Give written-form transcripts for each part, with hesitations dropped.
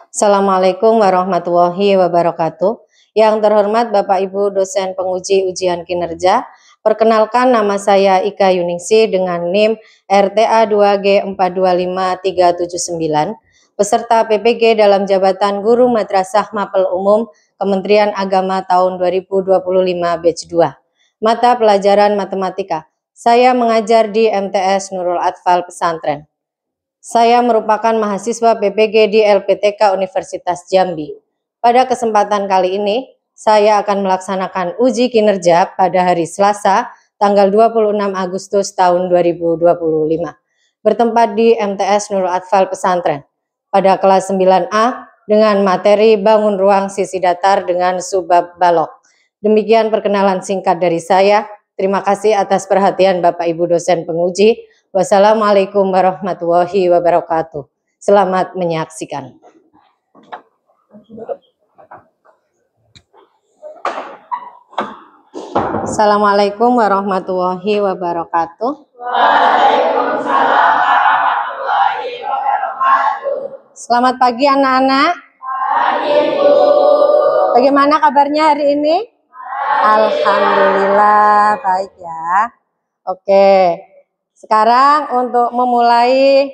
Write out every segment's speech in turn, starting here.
Assalamualaikum warahmatullahi wabarakatuh. Yang terhormat Bapak Ibu dosen penguji ujian kinerja, perkenalkan nama saya Ika Yuningsi dengan NIM RTA 2G425-379, peserta PPG dalam jabatan Guru Madrasah Mapel Umum Kementerian Agama tahun 2025 batch 2. Mata pelajaran matematika. Saya mengajar di MTS Nurul Atfal Pesantren. Saya merupakan mahasiswa PPG di LPTK Universitas Jambi. Pada kesempatan kali ini, saya akan melaksanakan uji kinerja pada hari Selasa, tanggal 26 Agustus tahun 2025, bertempat di MTS Nurul Atfal Pesantren, pada kelas 9A dengan materi bangun ruang sisi datar dengan subbab balok. Demikian perkenalan singkat dari saya. Terima kasih atas perhatian Bapak Ibu dosen penguji. Wassalamualaikum warahmatullahi wabarakatuh. Selamat menyaksikan. Assalamualaikum warahmatullahi wabarakatuh. Waalaikumsalam warahmatullahi wabarakatuh. Selamat pagi anak-anak. Pagi, Bu. Bagaimana kabarnya hari ini? Alhamdulillah baik ya. Oke. Sekarang untuk memulai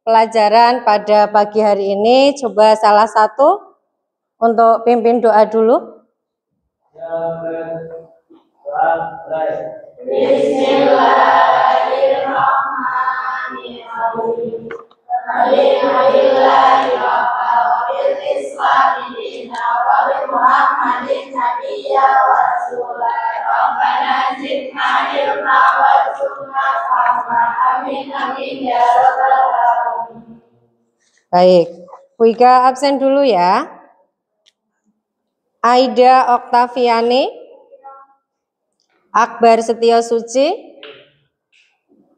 pelajaran pada pagi hari ini, coba salah satu untuk pimpin doa dulu. Bismillahirrahmanirrahim. Alhamdulillahi rabbil alamin wa bil muhammadin nabiyya wa rasulah. Rabbana zidna ilma warzuqna fahma. Amin amin ya rabbal alamin. Baik, Bu Ika absen dulu ya. Aida Oktaviani, Akbar Setio Suci,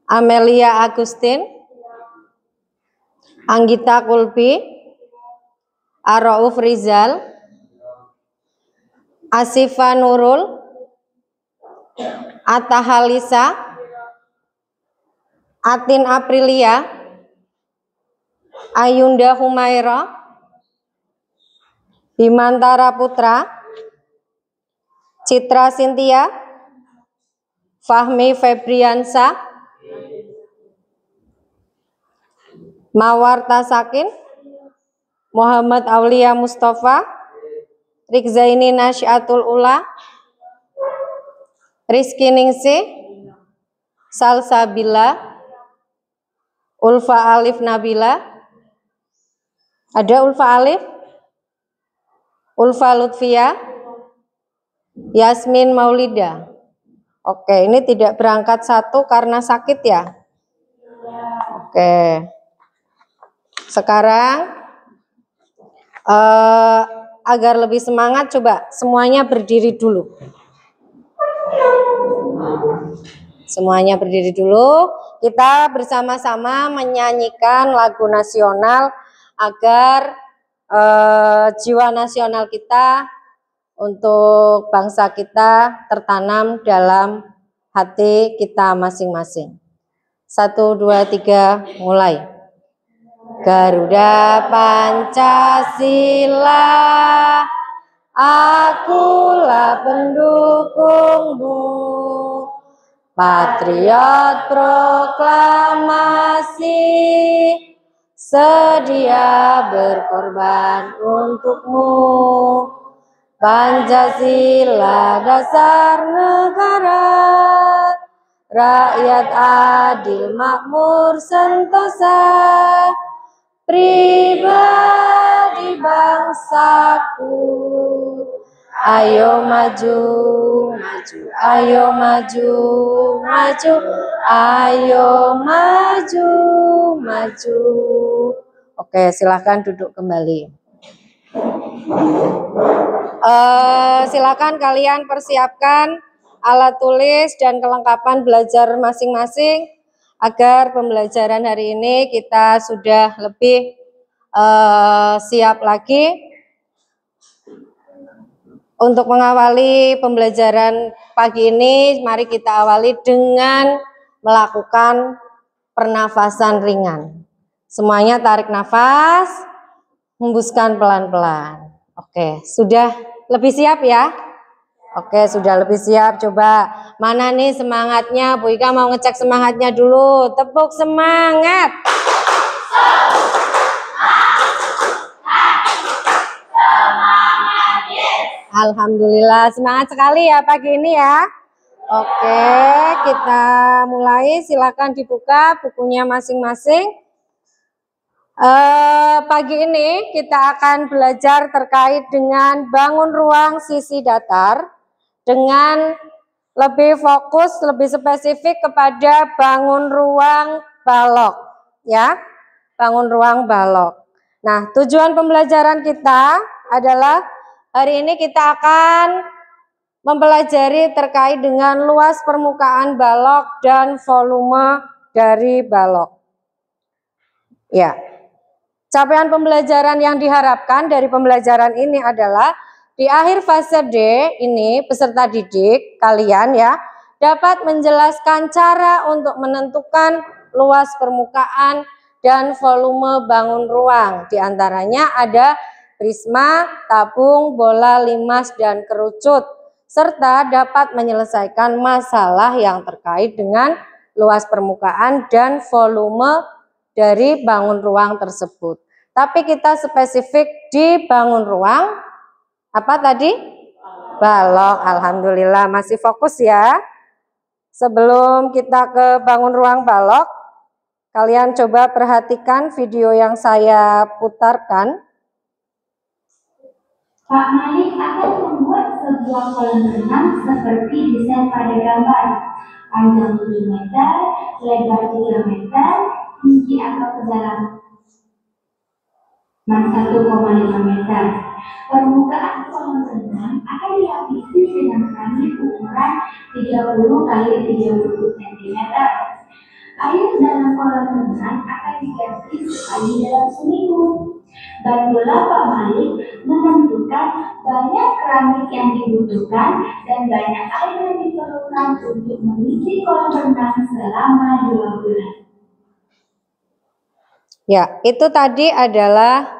Amelia Agustin, Anggita Kulbi, Arauf Rizal, Asifa Nurul, Atta Halisa, Atin Aprilia, Ayunda Humaira, Bimantara Putra, Citra Sintia, Fahmi Febriansa, Mawarta Sakin, Muhammad Aulia Mustafa, Rikzaini Nasyatul Ula, Rizky Ningsi, Salsabila, Ulfa Alif Nabila. Ada Ulfa Alif? Ulfa Lutfia, Yasmin Maulida. Oke, ini tidak berangkat satu karena sakit ya? Oke. Sekarang agar lebih semangat, coba semuanya berdiri dulu. Semuanya berdiri dulu. Kita bersama-sama menyanyikan lagu nasional agar jiwa nasional kita untuk bangsa kita tertanam dalam hati kita masing-masing. 1, 2, 3, mulai. Garuda Pancasila, akulah pendukungmu. Patriot proklamasi, sedia berkorban untukmu. Pancasila dasar negara, rakyat adil makmur sentosa, pribadi bangsaku. Ayo maju, maju, ayo maju, maju, ayo maju, maju. Oke, silahkan duduk kembali. Silakan kalian persiapkan alat tulis dan kelengkapan belajar masing-masing agar pembelajaran hari ini kita sudah lebih siap lagi. Untuk mengawali pembelajaran pagi ini, mari kita awali dengan melakukan pernafasan ringan. Semuanya tarik nafas, hembuskan pelan-pelan. Oke, sudah lebih siap ya? Oke, sudah lebih siap. Coba mana nih semangatnya? Bu Ika mau ngecek semangatnya dulu. Tepuk semangat. Alhamdulillah, semangat sekali ya pagi ini ya. Oke, kita mulai. Silakan dibuka bukunya masing-masing. Pagi ini kita akan belajar terkait dengan bangun ruang sisi datar dengan lebih fokus, lebih spesifik kepada bangun ruang balok, ya, bangun ruang balok. Nah, tujuan pembelajaran kita adalah hari ini kita akan mempelajari terkait dengan luas permukaan balok dan volume dari balok. Ya, capaian pembelajaran yang diharapkan dari pembelajaran ini adalah di akhir fase D ini peserta didik kalian ya dapat menjelaskan cara untuk menentukan luas permukaan dan volume bangun ruang. Di antaranya ada prisma, tabung, bola, limas, dan kerucut, serta dapat menyelesaikan masalah yang terkait dengan luas permukaan dan volume dari bangun ruang tersebut. Tapi kita spesifik di bangun ruang apa tadi? Balok. Alhamdulillah masih fokus ya. Sebelum kita ke bangun ruang balok, kalian coba perhatikan video yang saya putarkan. Pak Malik akan membuat sebuah kolam renang seperti desain pada gambar. Panjang 7 meter, lebar 3 meter, tinggi atau kedalaman 1,5 meter. Permukaan kolam renang akan dilapisi dengan keramik ukuran 30 kali 30 cm. Air dalam kolam renang akan diganti sekali dalam seminggu. Bantulah Pak Malik menentukan banyak keramik yang dibutuhkan dan banyak air yang diperlukan untuk mengisi kolam renang selama 2 bulan. Ya, itu tadi adalah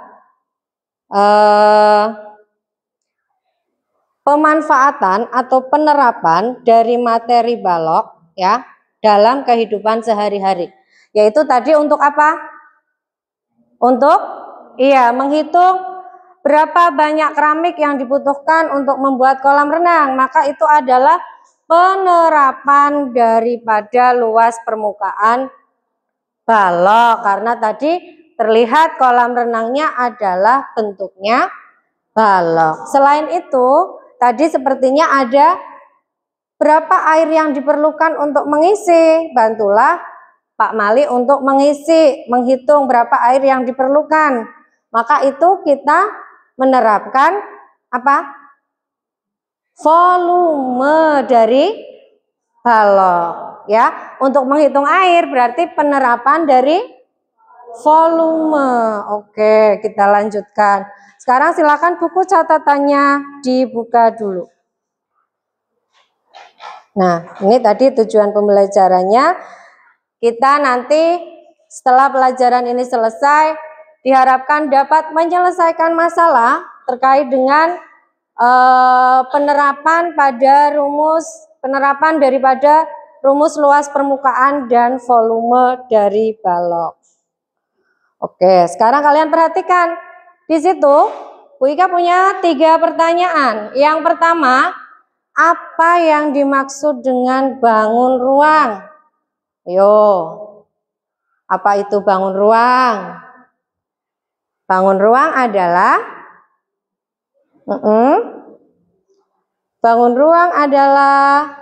pemanfaatan atau penerapan dari materi balok ya dalam kehidupan sehari-hari. Yaitu tadi untuk apa? Untuk menghitung berapa banyak keramik yang dibutuhkan untuk membuat kolam renang. Maka itu adalah penerapan daripada luas permukaan balok, karena tadi terlihat kolam renangnya adalah bentuknya balok. Selain itu, tadi sepertinya ada berapa air yang diperlukan untuk mengisi. Bantulah Pak Mali untuk mengisi, menghitung berapa air yang diperlukan. Maka itu kita menerapkan apa? Volume dari balok. Ya, untuk menghitung air berarti penerapan dari volume. Oke, kita lanjutkan. Sekarang silakan buku catatannya dibuka dulu. Nah, ini tadi tujuan pembelajarannya. Kita nanti setelah pelajaran ini selesai, diharapkan dapat menyelesaikan masalah terkait dengan penerapan daripada rumus luas permukaan dan volume dari balok. Oke, sekarang kalian perhatikan. Di situ, Bu Ika punya 3 pertanyaan. Yang pertama, apa yang dimaksud dengan bangun ruang? Yo, apa itu bangun ruang? Bangun ruang adalah bangun ruang adalah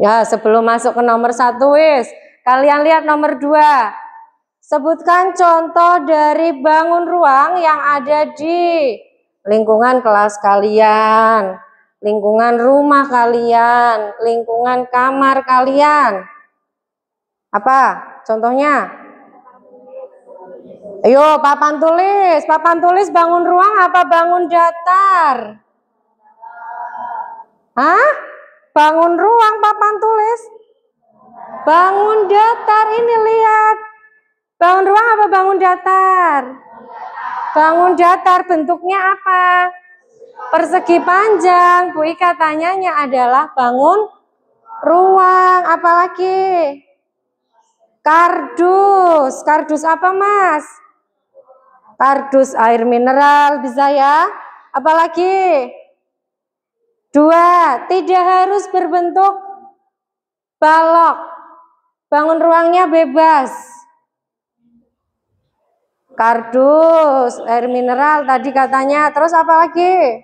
ya, sebelum masuk ke nomor 1 kalian lihat nomor 2. Sebutkan contoh dari bangun ruang yang ada di lingkungan kelas kalian, lingkungan rumah kalian, lingkungan kamar kalian. Apa contohnya? Ayo, papan tulis. Papan tulis bangun ruang apa bangun datar? Hah? Bangun ruang papan tulis? Bangun datar, ini lihat. Bangun ruang apa bangun datar? Bangun datar bentuknya apa? Persegi panjang. Bu Ika tanyanya adalah bangun ruang. Apalagi? Kardus. Kardus apa, Mas? Kardus air mineral bisa ya. Apalagi? 2. Tidak harus berbentuk balok. Bangun ruangnya bebas. Kardus, air mineral tadi katanya. Terus apa lagi?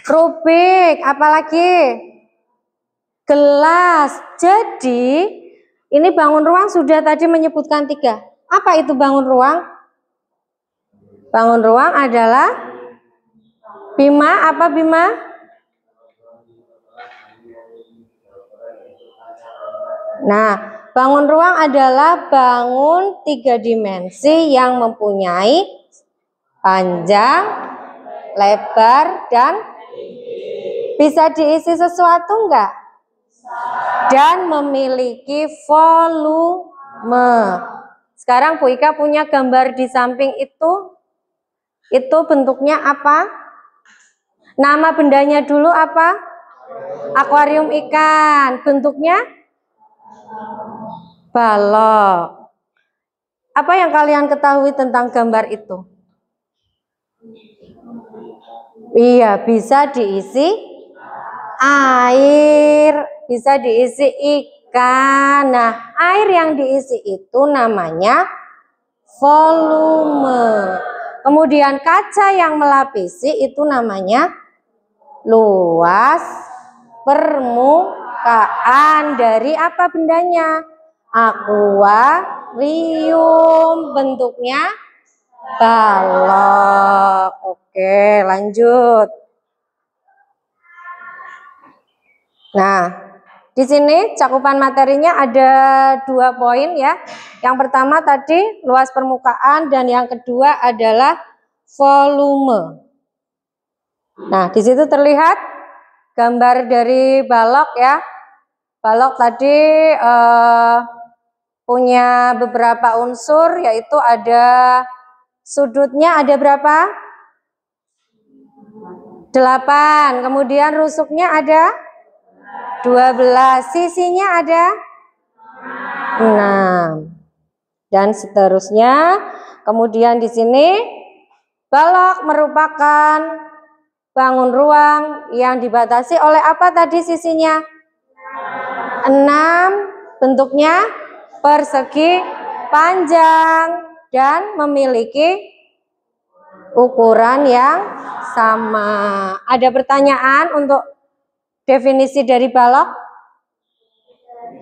Rubik, apalagi? Gelas. Jadi ini bangun ruang sudah tadi menyebutkan 3. Apa itu bangun ruang? Bangun ruang adalah Bima, apa Bima? Nah, bangun ruang adalah bangun 3 dimensi yang mempunyai panjang, lebar, dan bisa diisi sesuatu enggak? Dan memiliki volume. Sekarang Bu Ika punya gambar di samping itu. Itu bentuknya apa? Nama bendanya dulu apa? Akuarium ikan. Bentuknya? Balok. Apa yang kalian ketahui tentang gambar itu? Iya, bisa diisi air, bisa diisi ikan. Nah, air yang diisi itu namanya volume. Kemudian kaca yang melapisi itu namanya luas permukaan dari apa bendanya? Akuarium, bentuknya balok. Oke, lanjut. Nah, di sini cakupan materinya ada 2 poin ya. Yang pertama tadi luas permukaan dan yang kedua adalah volume. Nah, di situ terlihat gambar dari balok ya. Balok tadi punya beberapa unsur, yaitu ada sudutnya ada berapa? 8. Kemudian rusuknya ada 12. Sisinya ada 6. Dan seterusnya. Kemudian di sini balok merupakan bangun ruang yang dibatasi oleh apa tadi sisinya? 6. Bentuknya persegi panjang dan memiliki ukuran yang sama. Ada pertanyaan untuk definisi dari balok?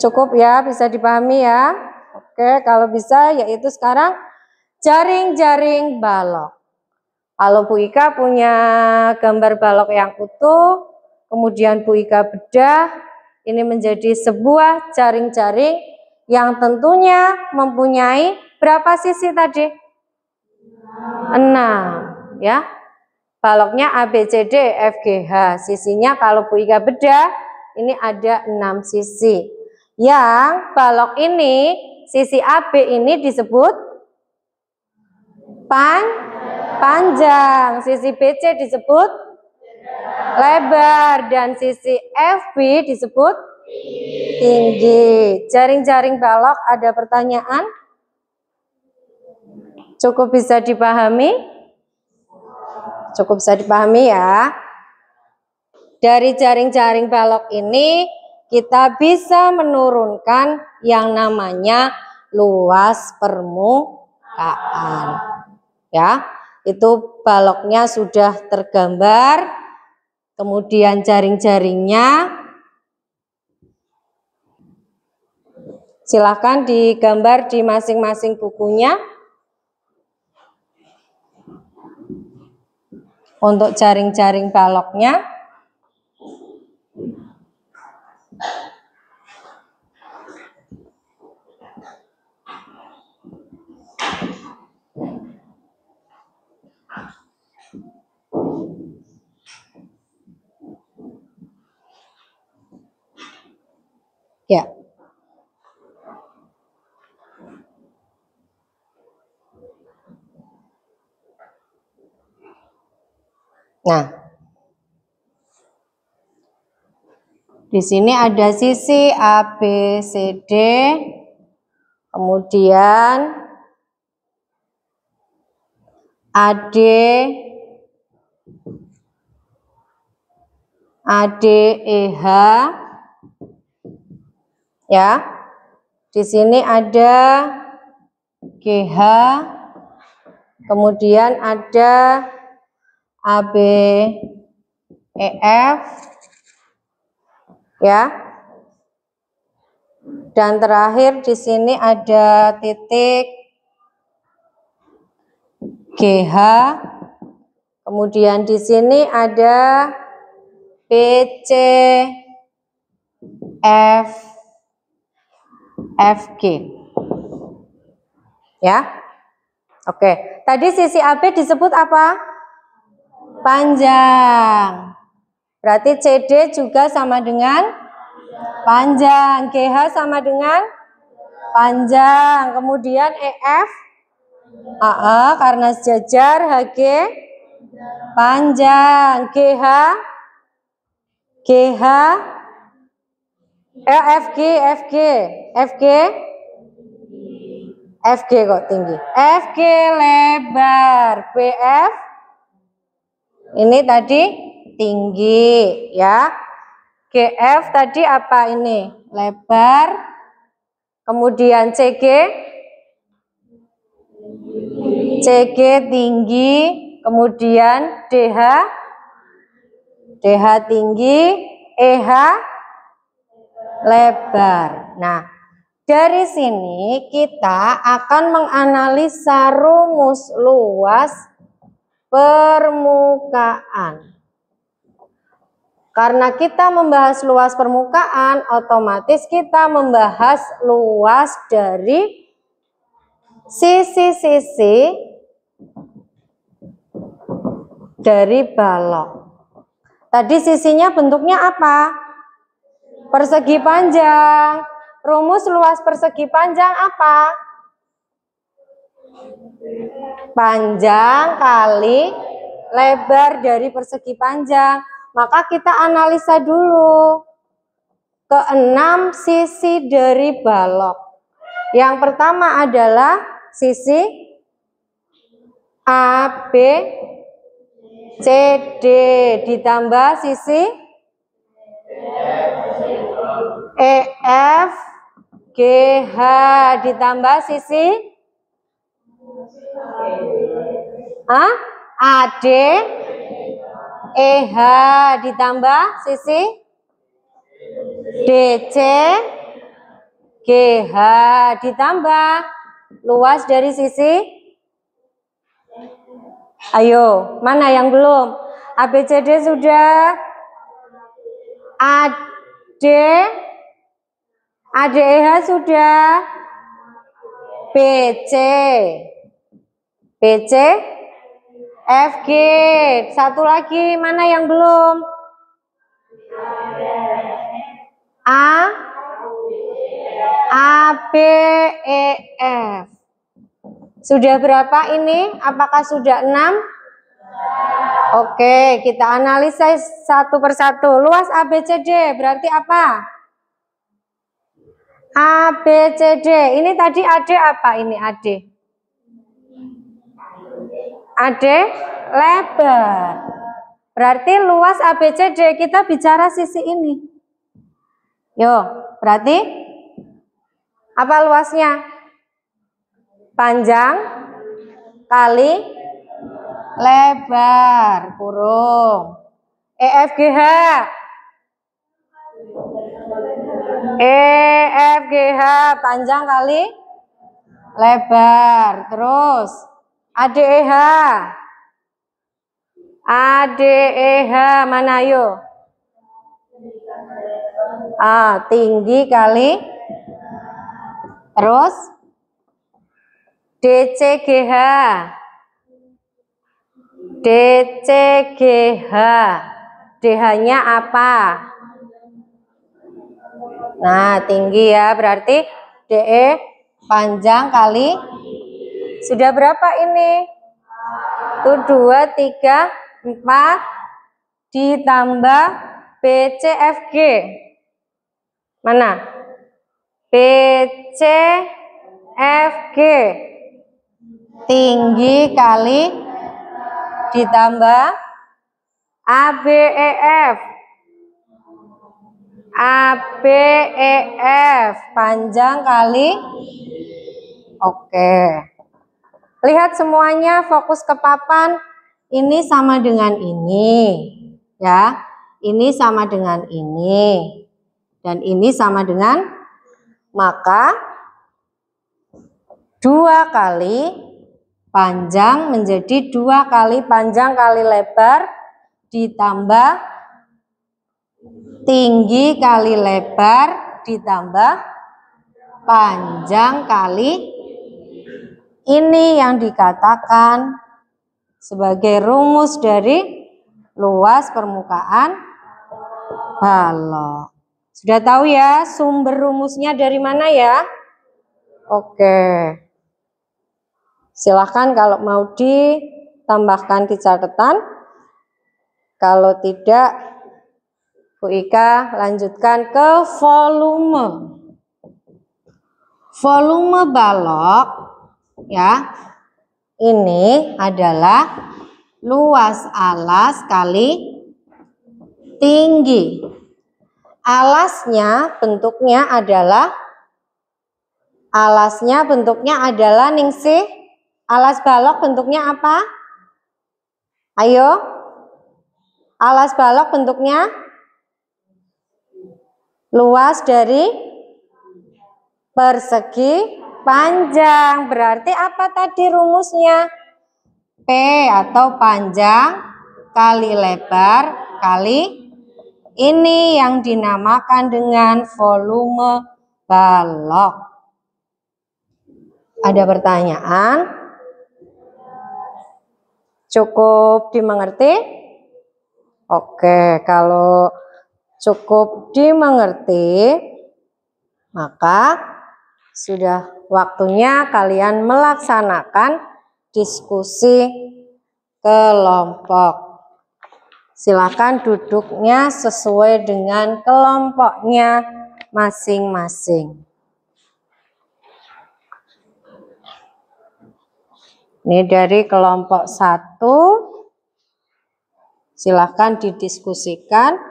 Cukup ya, bisa dipahami ya. Oke, kalau bisa yaitu sekarang jaring-jaring balok. Kalau Bu Ika punya gambar balok yang utuh, kemudian Bu Ika bedah, ini menjadi sebuah jaring-jaring yang tentunya mempunyai berapa sisi tadi? 6 ya. Baloknya A, B, C, D, F, G, H. Sisinya kalau Bu Ika bedah, ini ada 6 sisi. Yang balok ini, sisi AB ini disebut panjang. Sisi BC disebut lebar. Dan sisi FB disebut tinggi. Jaring-jaring balok ada pertanyaan? Cukup bisa dipahami? Cukup bisa dipahami ya. Dari jaring-jaring balok ini kita bisa menurunkan yang namanya luas permukaan. Ya, itu baloknya sudah tergambar. Kemudian jaring-jaringnya silahkan digambar di masing-masing bukunya. Untuk jaring-jaring baloknya, ya. Nah, di sini ada sisi ABCD, kemudian ADEH, ya. Di sini ada GH, kemudian ada ABEF, ya. Dan terakhir di sini ada titik GH, kemudian di sini ada PCFG, ya. Oke, tadi sisi AB disebut apa? Panjang. Berarti CD juga sama dengan panjang, GH sama dengan panjang, kemudian EF AA karena sejajar, HG panjang, FG kok tinggi, FG lebar, BF ini tadi tinggi, ya. GF tadi apa ini? Lebar. Kemudian CG tinggi, kemudian DH tinggi, EH lebar. Nah, dari sini kita akan menganalisa rumus luas permukaan. Karena kita membahas luas permukaan, otomatis kita membahas luas dari sisi-sisi dari balok. Tadi sisinya bentuknya apa? Persegi panjang. Rumus luas persegi panjang apa? Panjang kali lebar dari persegi panjang. Maka kita analisa dulu ke-6 sisi dari balok. Yang pertama adalah sisi ABCD ditambah sisi EFGH ditambah sisi ADEH ditambah sisi DCGH ditambah luas dari sisi, ayo, mana yang belum? ABCD sudah, ADEH sudah, FG, satu lagi, mana yang belum? ABEF. Sudah berapa ini? Apakah sudah 6? Oke, kita analisa satu persatu. Luas ABCD berarti apa? ABCD. Ini tadi AD apa ini AD? AD lebar. Berarti luas ABCD kita bicara sisi ini. Yo, berarti apa luasnya? Panjang kali lebar, kurung. EFGH. EFGH panjang kali lebar. Terus ADEH. ADEH mana yuk? Tinggi kali. Terus DCGH. DCGH. DH-nya apa? Nah, tinggi ya, berarti DE panjang kali, sudah berapa ini? Itu 2, 3, 4 ditambah BCFG. Mana? BCFG. Tinggi kali ditambah ABEF. ABEF. Panjang kali. Oke. Lihat semuanya, fokus ke papan. Ini sama dengan ini. Ya. Ini sama dengan ini. Dan ini sama dengan, maka 2 kali panjang menjadi 2 kali panjang kali lebar ditambah tinggi kali lebar ditambah panjang kali ini yang dikatakan sebagai rumus dari luas permukaan balok. Sudah tahu ya sumber rumusnya dari mana ya? Oke. Silahkan kalau mau ditambahkan di catatan. Kalau tidak, Bu Ika lanjutkan ke volume. Volume balok ya. Ini adalah luas alas kali tinggi. Alasnya bentuknya adalah ningsih. Alas balok bentuknya apa? Ayo. Alas balok bentuknya luas dari persegi panjang. Berarti apa tadi rumusnya? P atau panjang kali lebar kali ini yang dinamakan dengan volume balok. Ada pertanyaan? Cukup dimengerti? Oke, kalau cukup dimengerti, maka sudah waktunya kalian melaksanakan diskusi kelompok. Silakan duduknya sesuai dengan kelompoknya masing-masing. Ini dari kelompok 1. Silakan didiskusikan.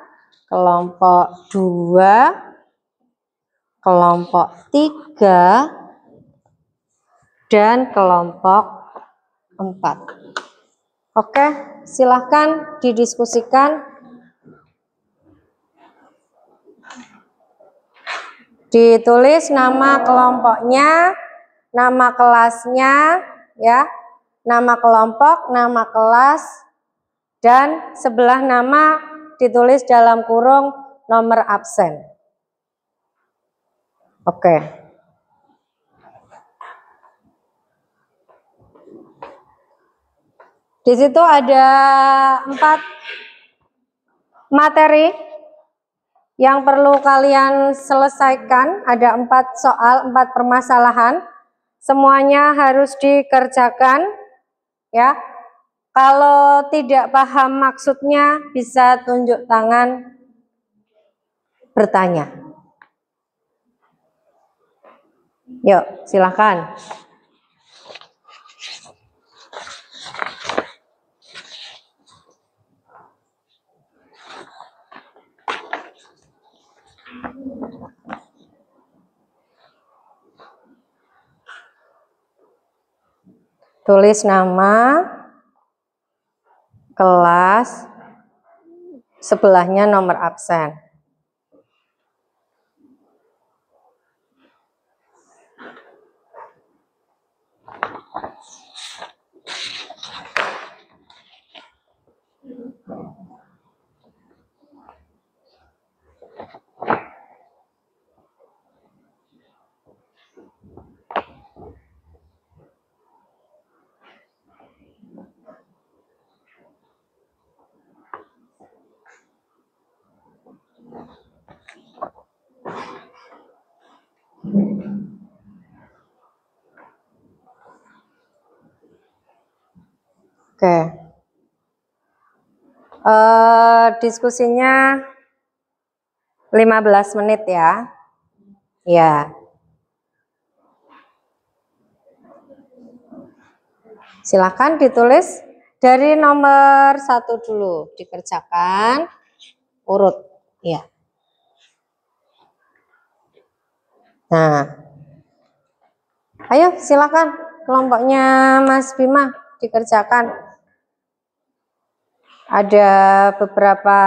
Kelompok 2, kelompok 3, dan kelompok 4. Oke, silahkan didiskusikan. Ditulis nama kelompoknya, nama kelasnya, ya, nama kelompok, nama kelas, dan sebelah nama ditulis dalam kurung nomor absen. Oke. Di situ ada 4 materi yang perlu kalian selesaikan. Ada 4 soal, 4 permasalahan. Semuanya harus dikerjakan, ya. Kalau tidak paham maksudnya bisa tunjuk tangan bertanya. Yuk, silakan. Tulis nama, kelas, sebelahnya nomor absen. Oke. Diskusinya 15 menit ya. Ya. Silakan ditulis dari nomor 1 dulu, dikerjakan urut. Ya. Nah, ayo silakan kelompoknya Mas Bima dikerjakan. Ada beberapa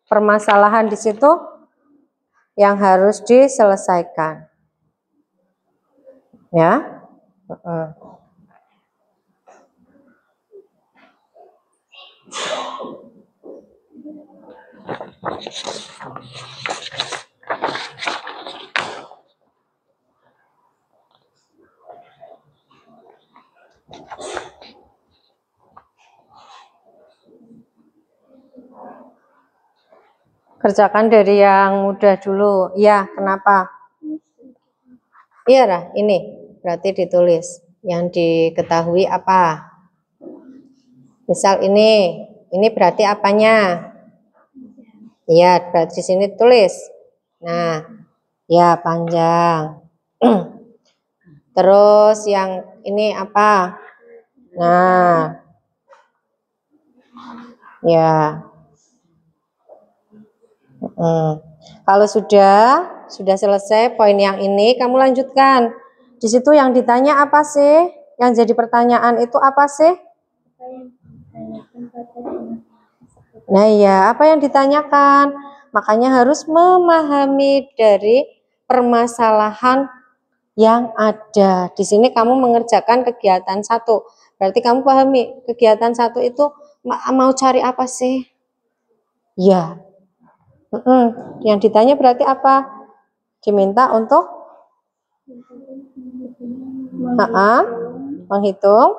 permasalahan di situ yang harus diselesaikan. Ya. Kerjakan dari yang mudah dulu. Ya, kenapa? Iya, Rah, ini berarti ditulis. Yang diketahui apa? Misal ini berarti apanya? Iya, berarti di sini tulis. Nah, ya panjang. Terus yang ini apa? Nah, ya. Kalau sudah selesai poin yang ini, kamu lanjutkan. Di situ yang ditanya apa sih? Yang jadi pertanyaan itu apa sih? Nah ya, apa yang ditanyakan? Makanya harus memahami dari permasalahan yang ada. Di sini kamu mengerjakan kegiatan 1. Berarti kamu pahami kegiatan 1 itu mau cari apa sih? Ya. Yang ditanya berarti apa? Diminta untuk menghitung.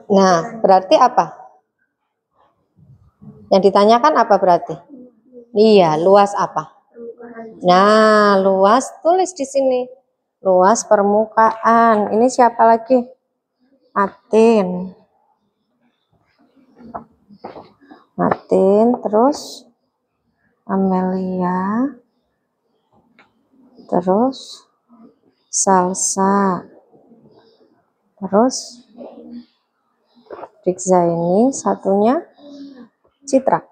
Nah, berarti apa? Yang ditanyakan apa berarti? Iya, luas apa? Nah, luas tulis di sini. Luas permukaan. Ini siapa lagi? Atin. Terus Amelia. Terus Salsa. Terus Rikza ini satunya Citra.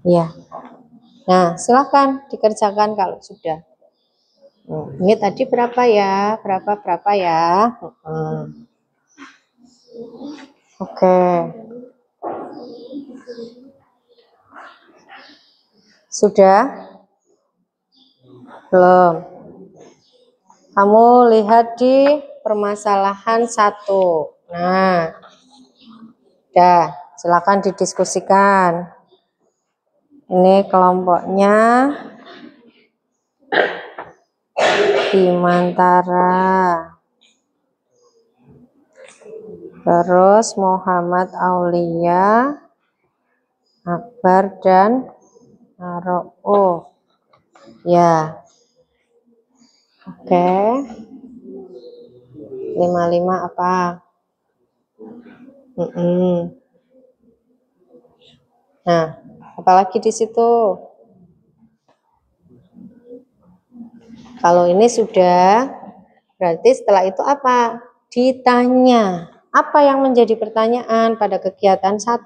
Ya. Nah, silakan dikerjakan kalau sudah. Ini tadi berapa ya? Berapa ya? Oke. Sudah? Belum. Kamu lihat di permasalahan 1. Nah, udah, silakan didiskusikan. Ini kelompoknya Bimantara. Terus Muhammad Aulia, Akbar dan Naro. Ya. Oke. 55 apa? Nah, apalagi di situ? Kalau ini sudah, berarti setelah itu apa? Ditanya. Apa yang menjadi pertanyaan pada kegiatan 1?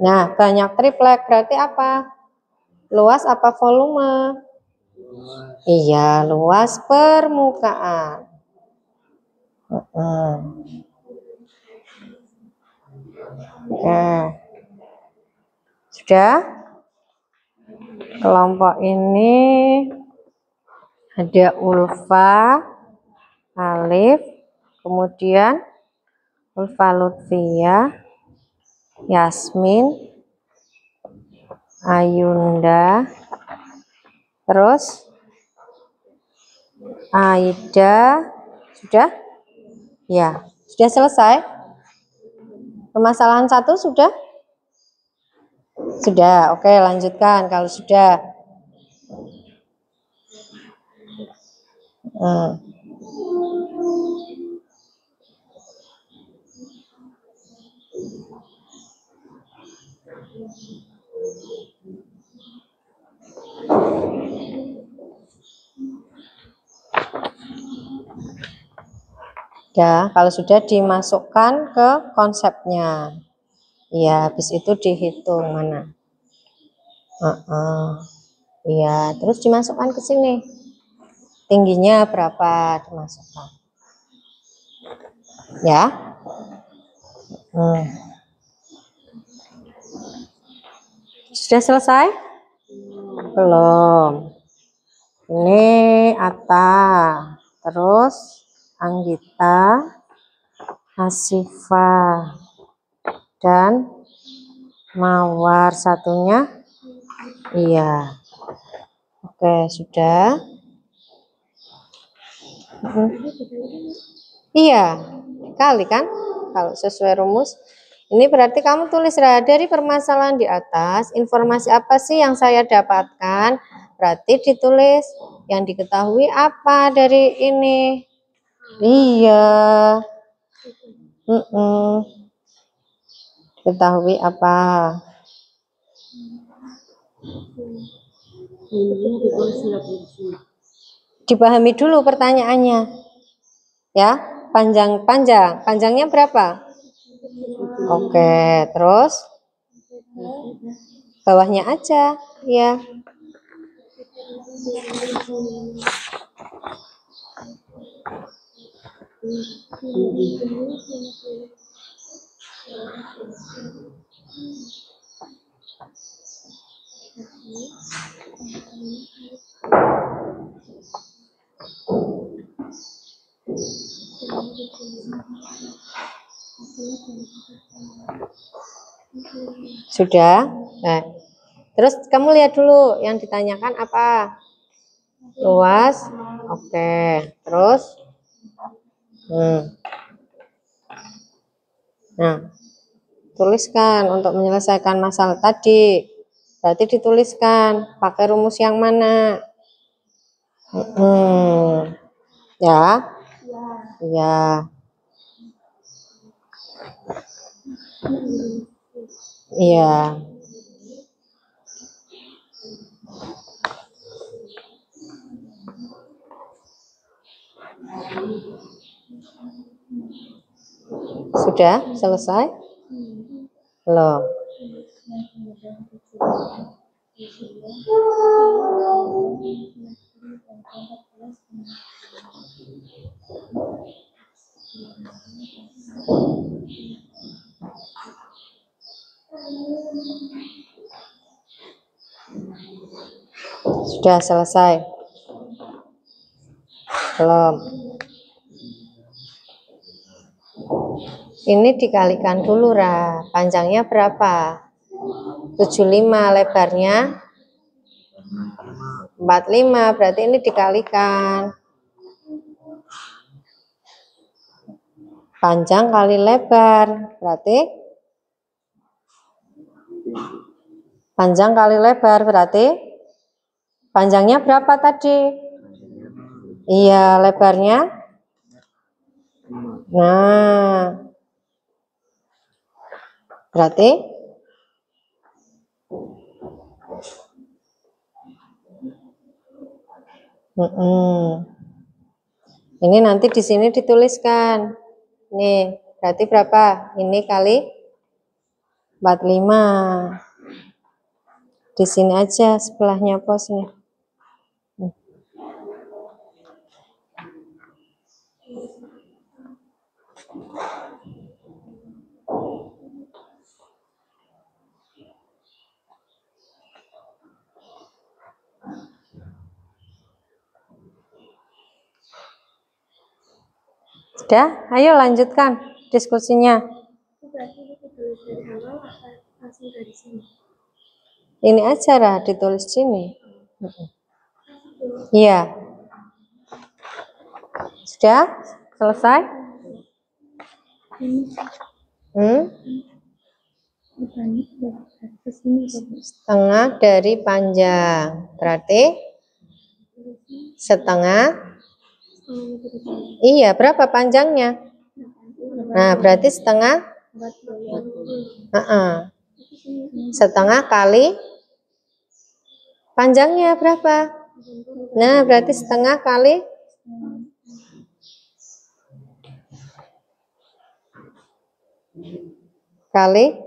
Nah, banyak triplek berarti apa? Luas apa volume? Iya, luas permukaan. Oke. Sudah? Kelompok ini ada Ulfa, Alif, kemudian Ulfa Lutfia, Yasmin, Ayunda, terus Aida. Sudah? Ya, sudah selesai. Permasalahan 1 sudah? Sudah, oke, lanjutkan kalau sudah. Ya, kalau sudah dimasukkan ke konsepnya. Ya, habis itu dihitung mana. Iya, terus dimasukkan ke sini. Tingginya berapa dimasukkan. Ya. Sudah selesai? Belum. Ini Atta, terus Anggita, Hasifa, dan Mawar satunya. Iya. Oke, sudah. Iya, kali kan? Kalau sesuai rumus. Ini berarti kamu tulis dari permasalahan di atas, informasi apa sih yang saya dapatkan? Berarti ditulis yang diketahui apa dari ini. Iya. Diketahui apa? Dipahami dulu pertanyaannya. Ya, panjangnya berapa? Oke, terus bawahnya aja, ya. Sudah? Nah, terus kamu lihat dulu yang ditanyakan apa? Luas? Oke. Terus? Nah, tuliskan untuk menyelesaikan masalah tadi. Berarti dituliskan pakai rumus yang mana? Ya? Ya. Iya. Sudah selesai? Belum. Sudah selesai? Belum. Ini dikalikan dulu, Ra. Panjangnya berapa? 75, lebarnya 45, berarti ini dikalikan. Panjang kali lebar, berarti panjang kali lebar, berarti panjangnya berapa tadi? Iya, lebarnya. Nah, berarti ini nanti di sini dituliskan. Nih, berarti berapa? Ini kali 45. Di sini aja sebelahnya posnya. Sudah? Ayo lanjutkan diskusinya. Ini aja lah ditulis sini. Iya. Sudah? Selesai? Setengah dari panjang. Berarti setengah. Iya, berapa panjangnya? Nah, berarti setengah. Setengah kali panjangnya berapa? Nah, berarti setengah kali kali.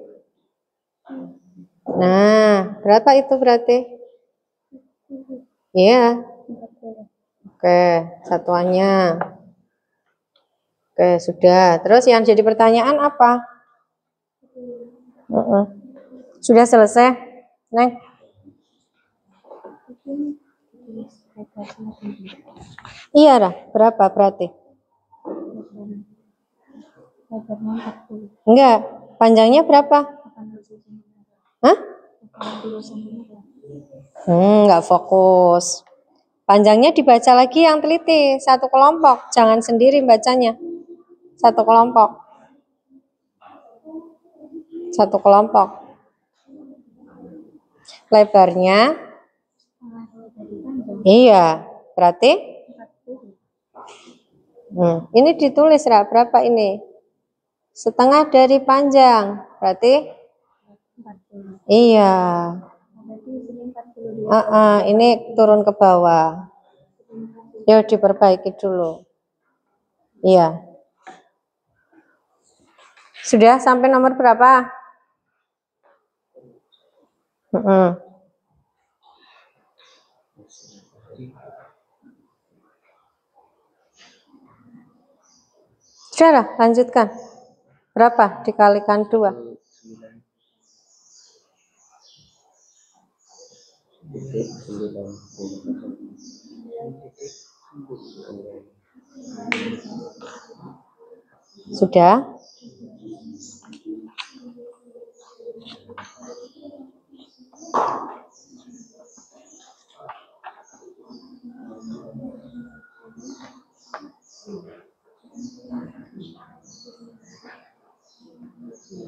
Nah, berapa itu berarti? Iya. Oke, satuannya. Oke, sudah. Terus yang jadi pertanyaan apa? Sudah selesai, Neng? Iya, Rah. Berapa berarti? Enggak. Panjangnya berapa? Hah? Enggak fokus. Panjangnya dibaca lagi yang teliti, satu kelompok. Jangan sendiri bacanya. Satu kelompok. Satu kelompok. Lebarnya? Iya. Berarti? Ini ditulis, Rah. Berapa ini? Setengah dari panjang. Berarti? Iya. Ini turun ke bawah. Yuk diperbaiki dulu. Iya. Sudah sampai nomor berapa? Sudah lah, lanjutkan. Berapa dikalikan 2? Sudah?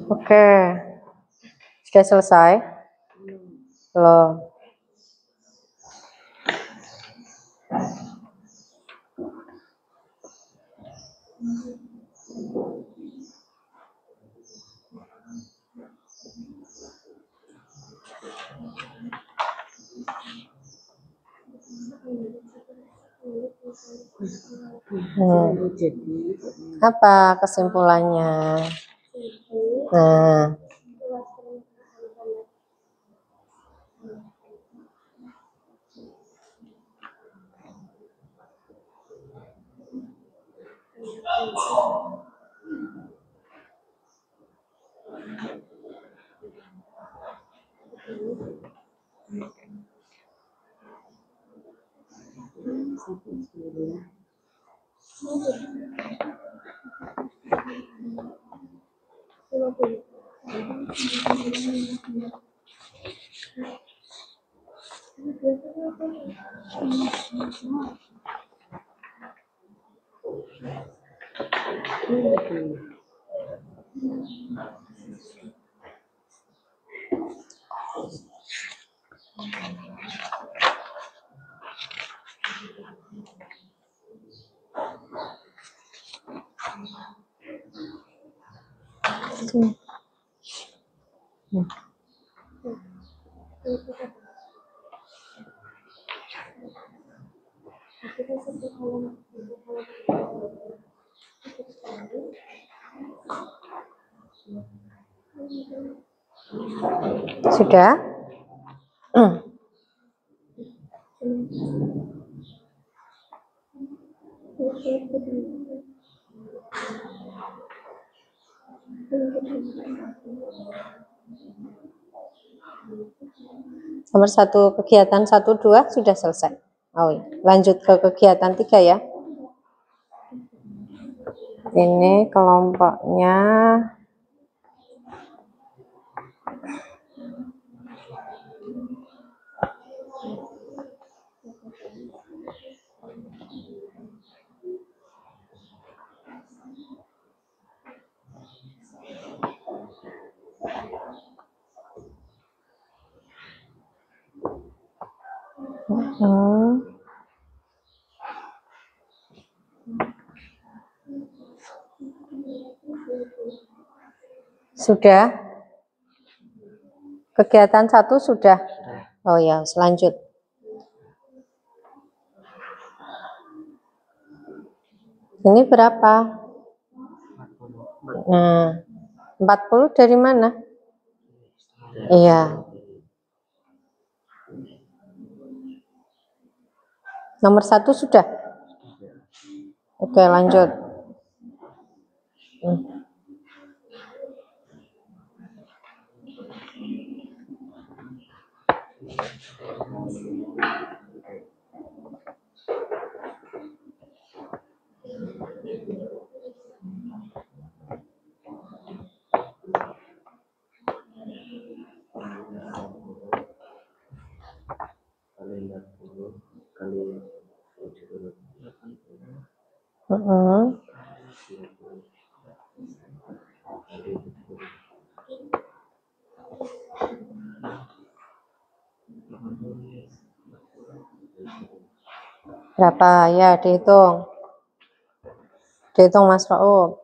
Oke. Sudah selesai? Belum. Apa kesimpulannya? Nah, sudah? Nomor 1 kegiatan 1, 2 sudah selesai. Oh, iya. Lanjut ke kegiatan 3 ya. Ini kelompoknya sudah. Kegiatan 1 sudah. Oh ya, selanjut. Ini berapa? Nah, 40 dari mana? Iya. Nomor 1 sudah? Oke, lanjut. Berapa? Ya, dihitung. Dihitung Mas Rauf.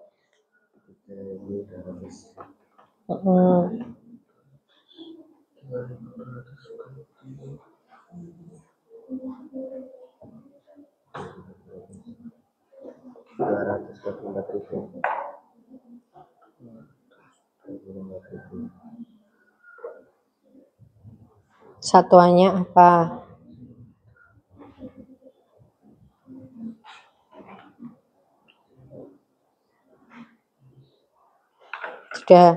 224.000. Satuannya apa? Sudah.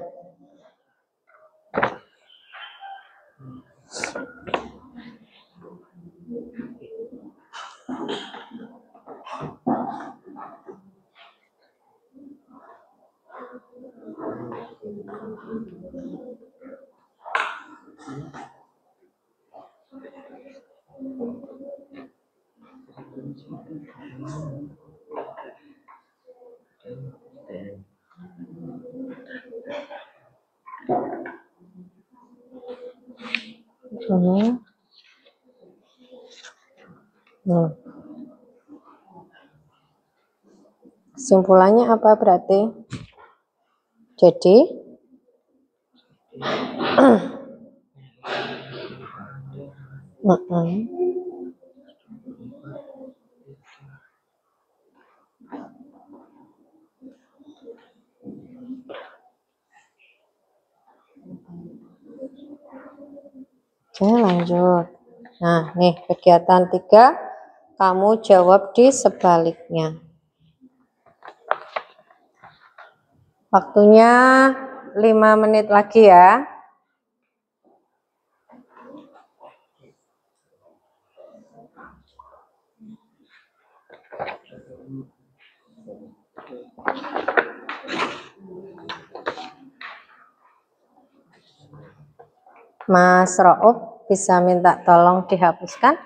Kesimpulannya apa berarti? Jadi Oke, lanjut. Nah, nih kegiatan 3, kamu jawab di sebaliknya. Waktunya 5 menit lagi ya. Mas Rauf bisa minta tolong dihapuskan.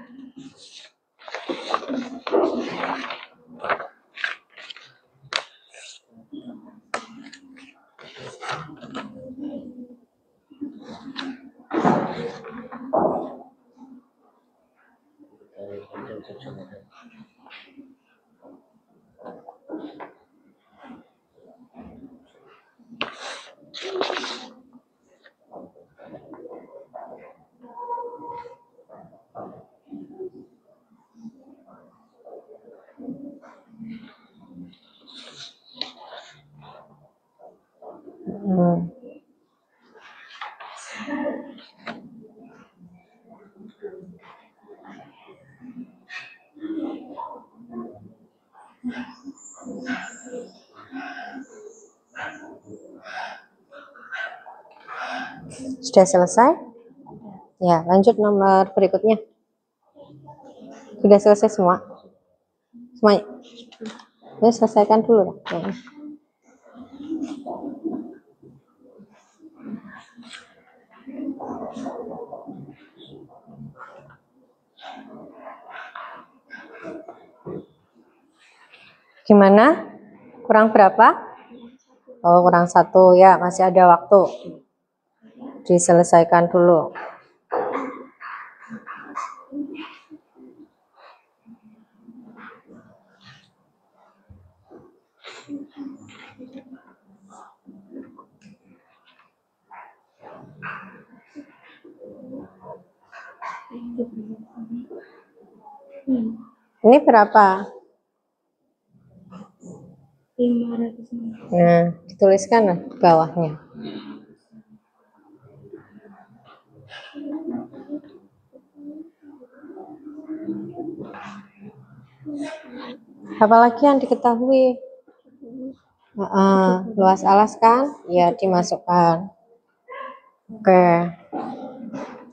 Sudah selesai? Ya, lanjut nomor berikutnya. Sudah selesai semua? Semuanya? Ya, selesaikan dulu. Ya. Gimana? Kurang berapa? Oh, kurang 1 ya, masih ada waktu. Diselesaikan dulu. Ini berapa? 500. Nah, dituliskan lah di bawahnya. Apalagi yang diketahui? Luas alas kan? Ya, dimasukkan. Oke.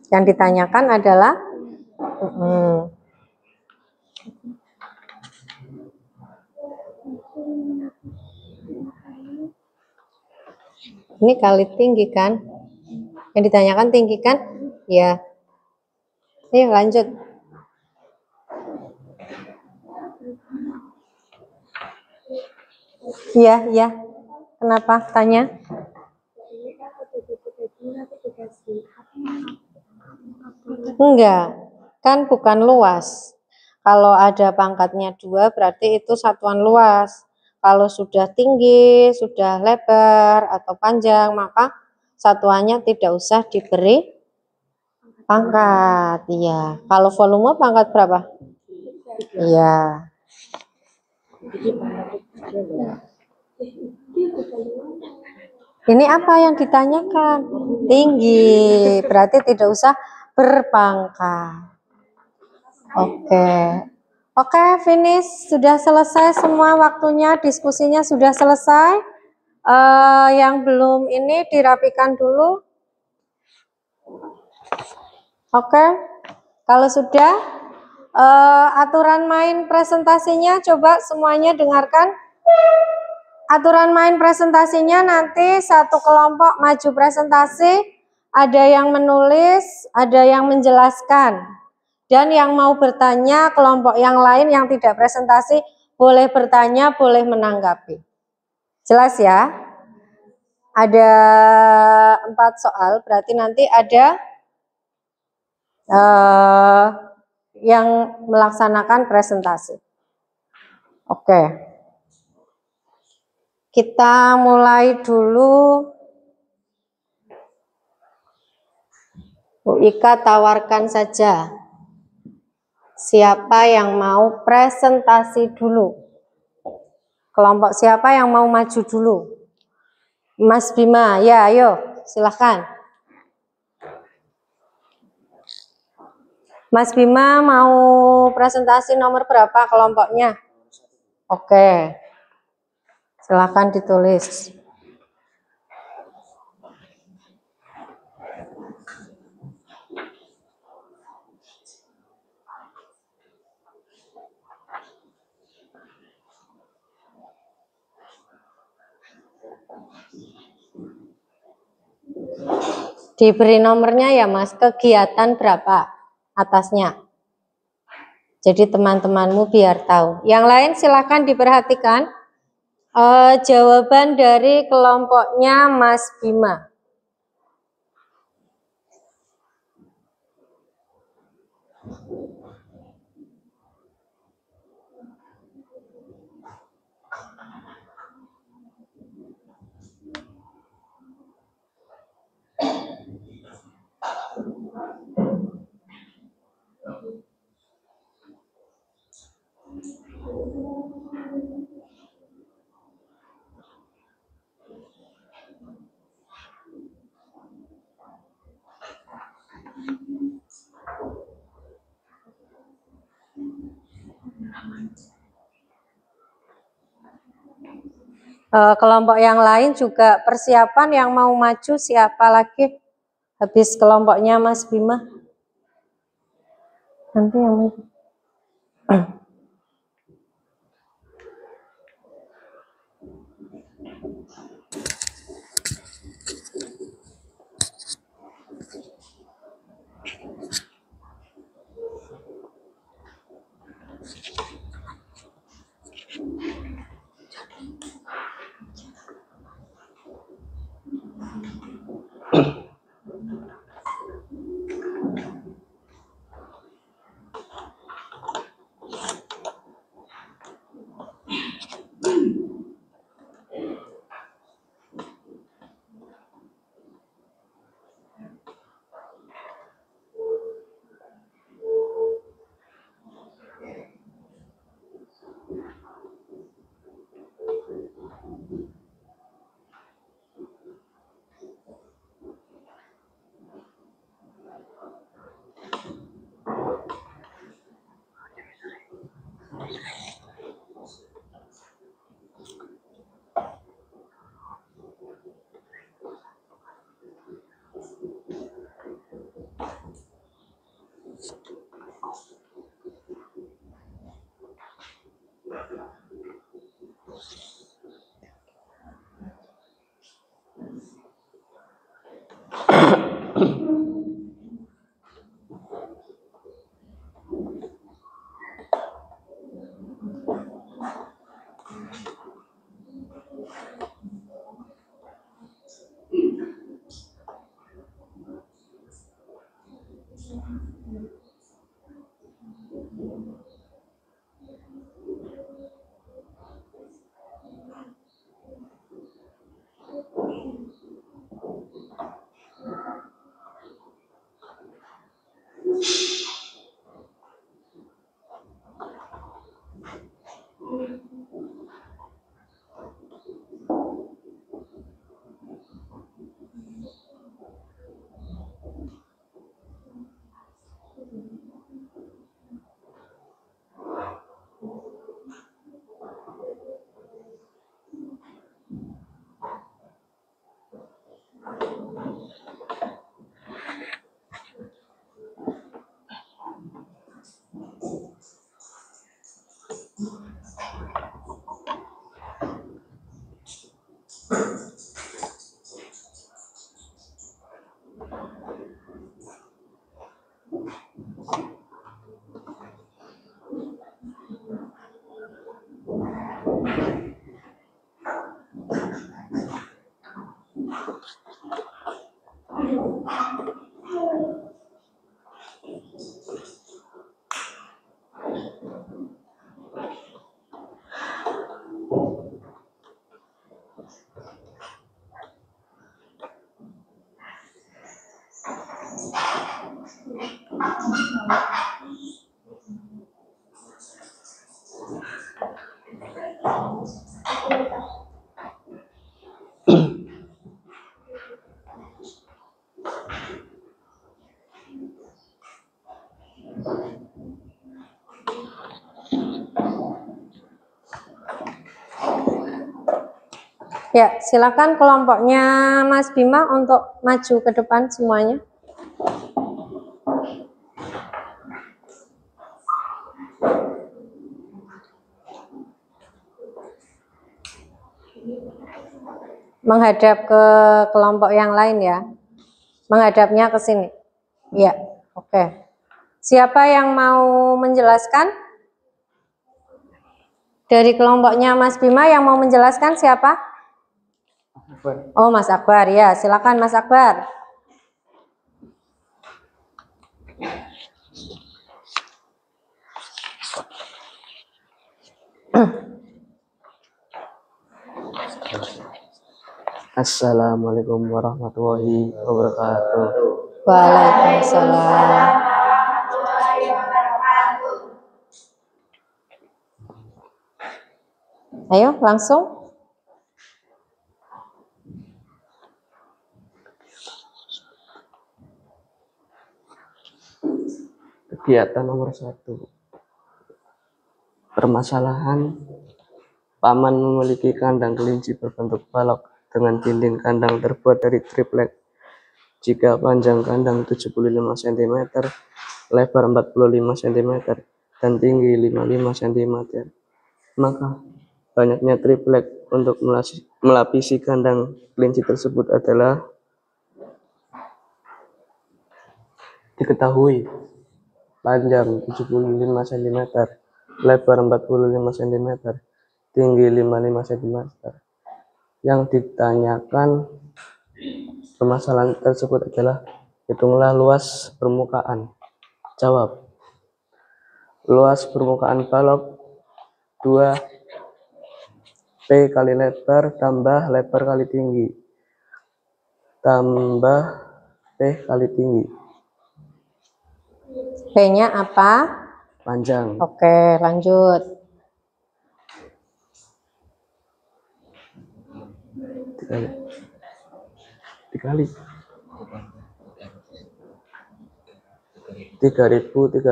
Yang ditanyakan adalah ini kali tinggi kan? Yang ditanyakan tinggi kan? Ya. Ayo lanjut. Iya, iya. Kenapa? Tanya. Enggak, kan bukan luas. Kalau ada pangkatnya 2 berarti itu satuan luas. Kalau sudah tinggi, sudah lebar atau panjang, maka satuannya tidak usah diberi pangkat. Iya. Kalau volume pangkat berapa? Iya. Ini apa yang ditanyakan? Tinggi. Berarti tidak usah berpangkat. Oke. Oke, finish. Sudah selesai semua waktunya. Diskusinya sudah selesai. Yang belum ini dirapikan dulu. Oke. Kalau sudah, aturan main presentasinya coba semuanya dengarkan. Aturan main presentasinya nanti satu kelompok maju presentasi, ada yang menulis, ada yang menjelaskan. Dan yang mau bertanya, kelompok yang lain yang tidak presentasi, boleh bertanya, boleh menanggapi. Jelas ya? Ada 4 soal, berarti nanti ada yang melaksanakan presentasi. Oke. Kita mulai dulu. Bu Ika tawarkan saja. Siapa yang mau presentasi dulu? Kelompok siapa yang mau maju dulu? Mas Bima, ya ayo silahkan. Mas Bima mau presentasi nomor berapa kelompoknya? Oke. Silahkan ditulis. Diberi nomornya ya Mas, kegiatan berapa atasnya. Jadi teman-temanmu biar tahu. Yang lain silahkan diperhatikan. Jawaban dari kelompoknya Mas Bima. Kelompok yang lain juga persiapan, yang mau maju siapa lagi habis kelompoknya Mas Bima? Nanti yang maju. Ya, silakan kelompoknya Mas Bima untuk maju ke depan semuanya. Menghadap ke kelompok yang lain ya. Menghadapnya ke sini. Ya, oke. Siapa yang mau menjelaskan? Dari kelompoknya Mas Bima yang mau menjelaskan siapa? Oh, Mas Akbar. Ya, silakan Mas Akbar. Assalamualaikum warahmatullahi wabarakatuh. Waalaikumsalam. Ayo, langsung. Kegiatan nomor 1. Permasalahan. Paman memiliki kandang kelinci berbentuk balok dengan dinding kandang terbuat dari triplek. Jika panjang kandang 75 cm, lebar 45 cm, dan tinggi 55 cm, maka banyaknya triplek untuk melapisi kandang kelinci tersebut adalah diketahui panjang 75 cm, lebar 45 cm, tinggi 55 cm. Yang ditanyakan permasalahan tersebut adalah hitunglah luas permukaan. Jawab. Luas permukaan balok 2 P kali lebar tambah lebar kali tinggi tambah P kali tinggi. P-nya apa? Panjang. Oke, lanjut. Dikali 3.375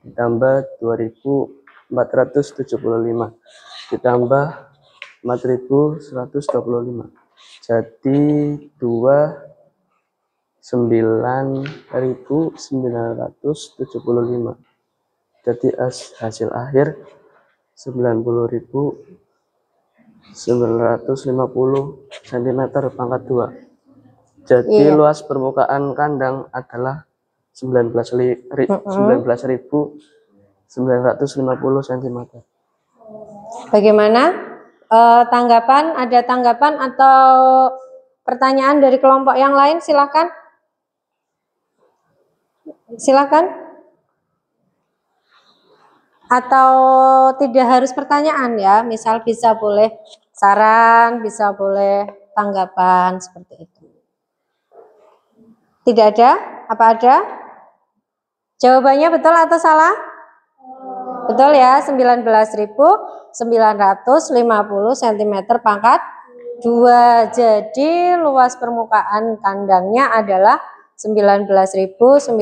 ditambah 2.475 ditambah 4.125, jadi 9.975. Jadi hasil akhir 90.950 cm pangkat 2. Jadi luas permukaan kandang adalah 19.950 cm. Bagaimana tanggapan? Ada tanggapan atau pertanyaan dari kelompok yang lain? Silakan. Silakan. Atau tidak harus pertanyaan ya, misal bisa boleh saran, bisa boleh tanggapan seperti itu. Tidak ada? Apa ada? Jawabannya betul atau salah? Betul ya, 19.950 cm pangkat 2. Jadi luas permukaan kandangnya adalah 19.950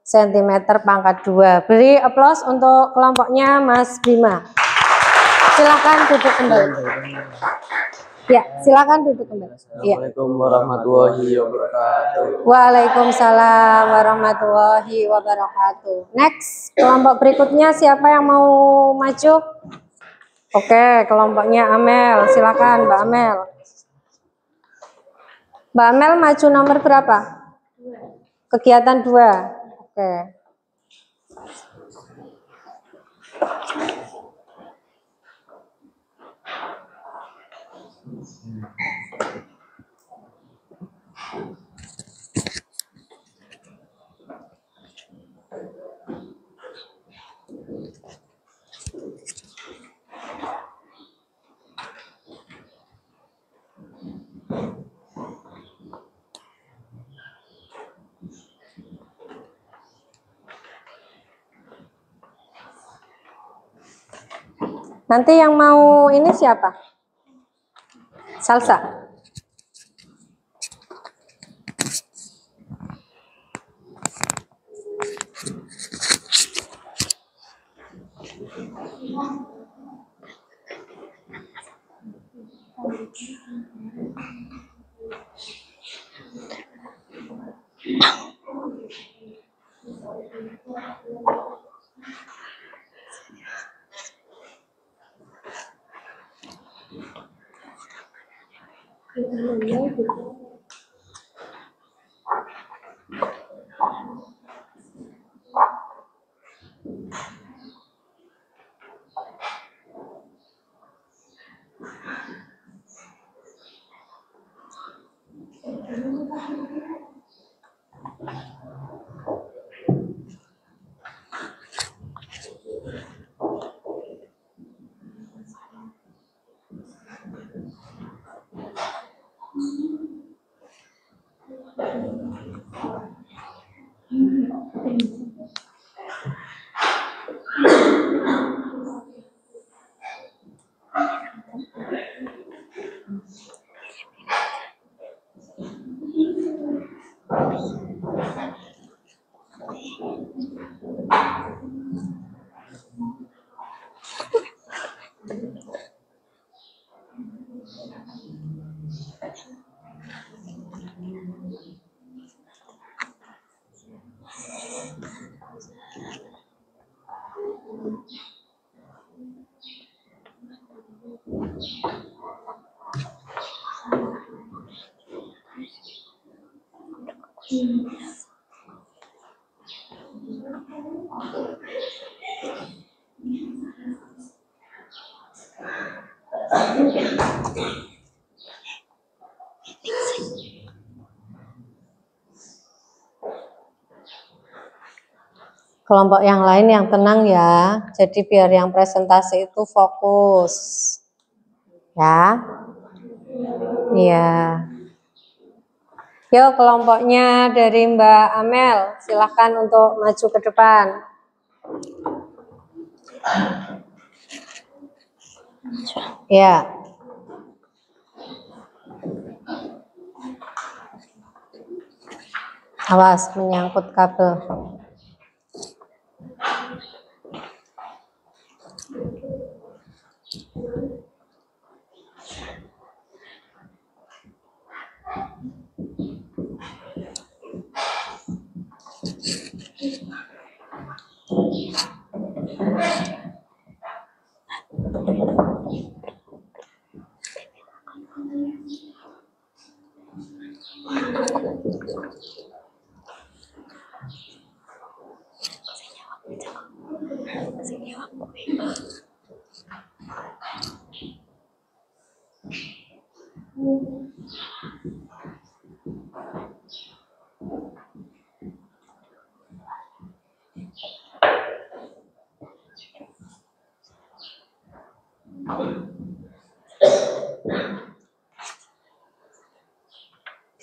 cm pangkat 2. Beri aplaus untuk kelompoknya Mas Bima. Silakan duduk kembali. Ya, silakan duduk kembali. Assalamualaikum warahmatullahi wabarakatuh. Waalaikumsalam warahmatullahi wabarakatuh. Next, kelompok berikutnya siapa yang mau maju? Oke, kelompoknya Amel. Silakan Mbak Amel. Mbak Amel maju nomor berapa? Kegiatan 2. Oke. Nanti yang mau ini siapa? Salsa. Kelompok yang lain yang tenang ya. Jadi biar yang presentasi itu fokus. Ya. Iya. Yuk kelompoknya dari Mbak Amel, silahkan untuk maju ke depan. Ya. Awas menyangkut kabel.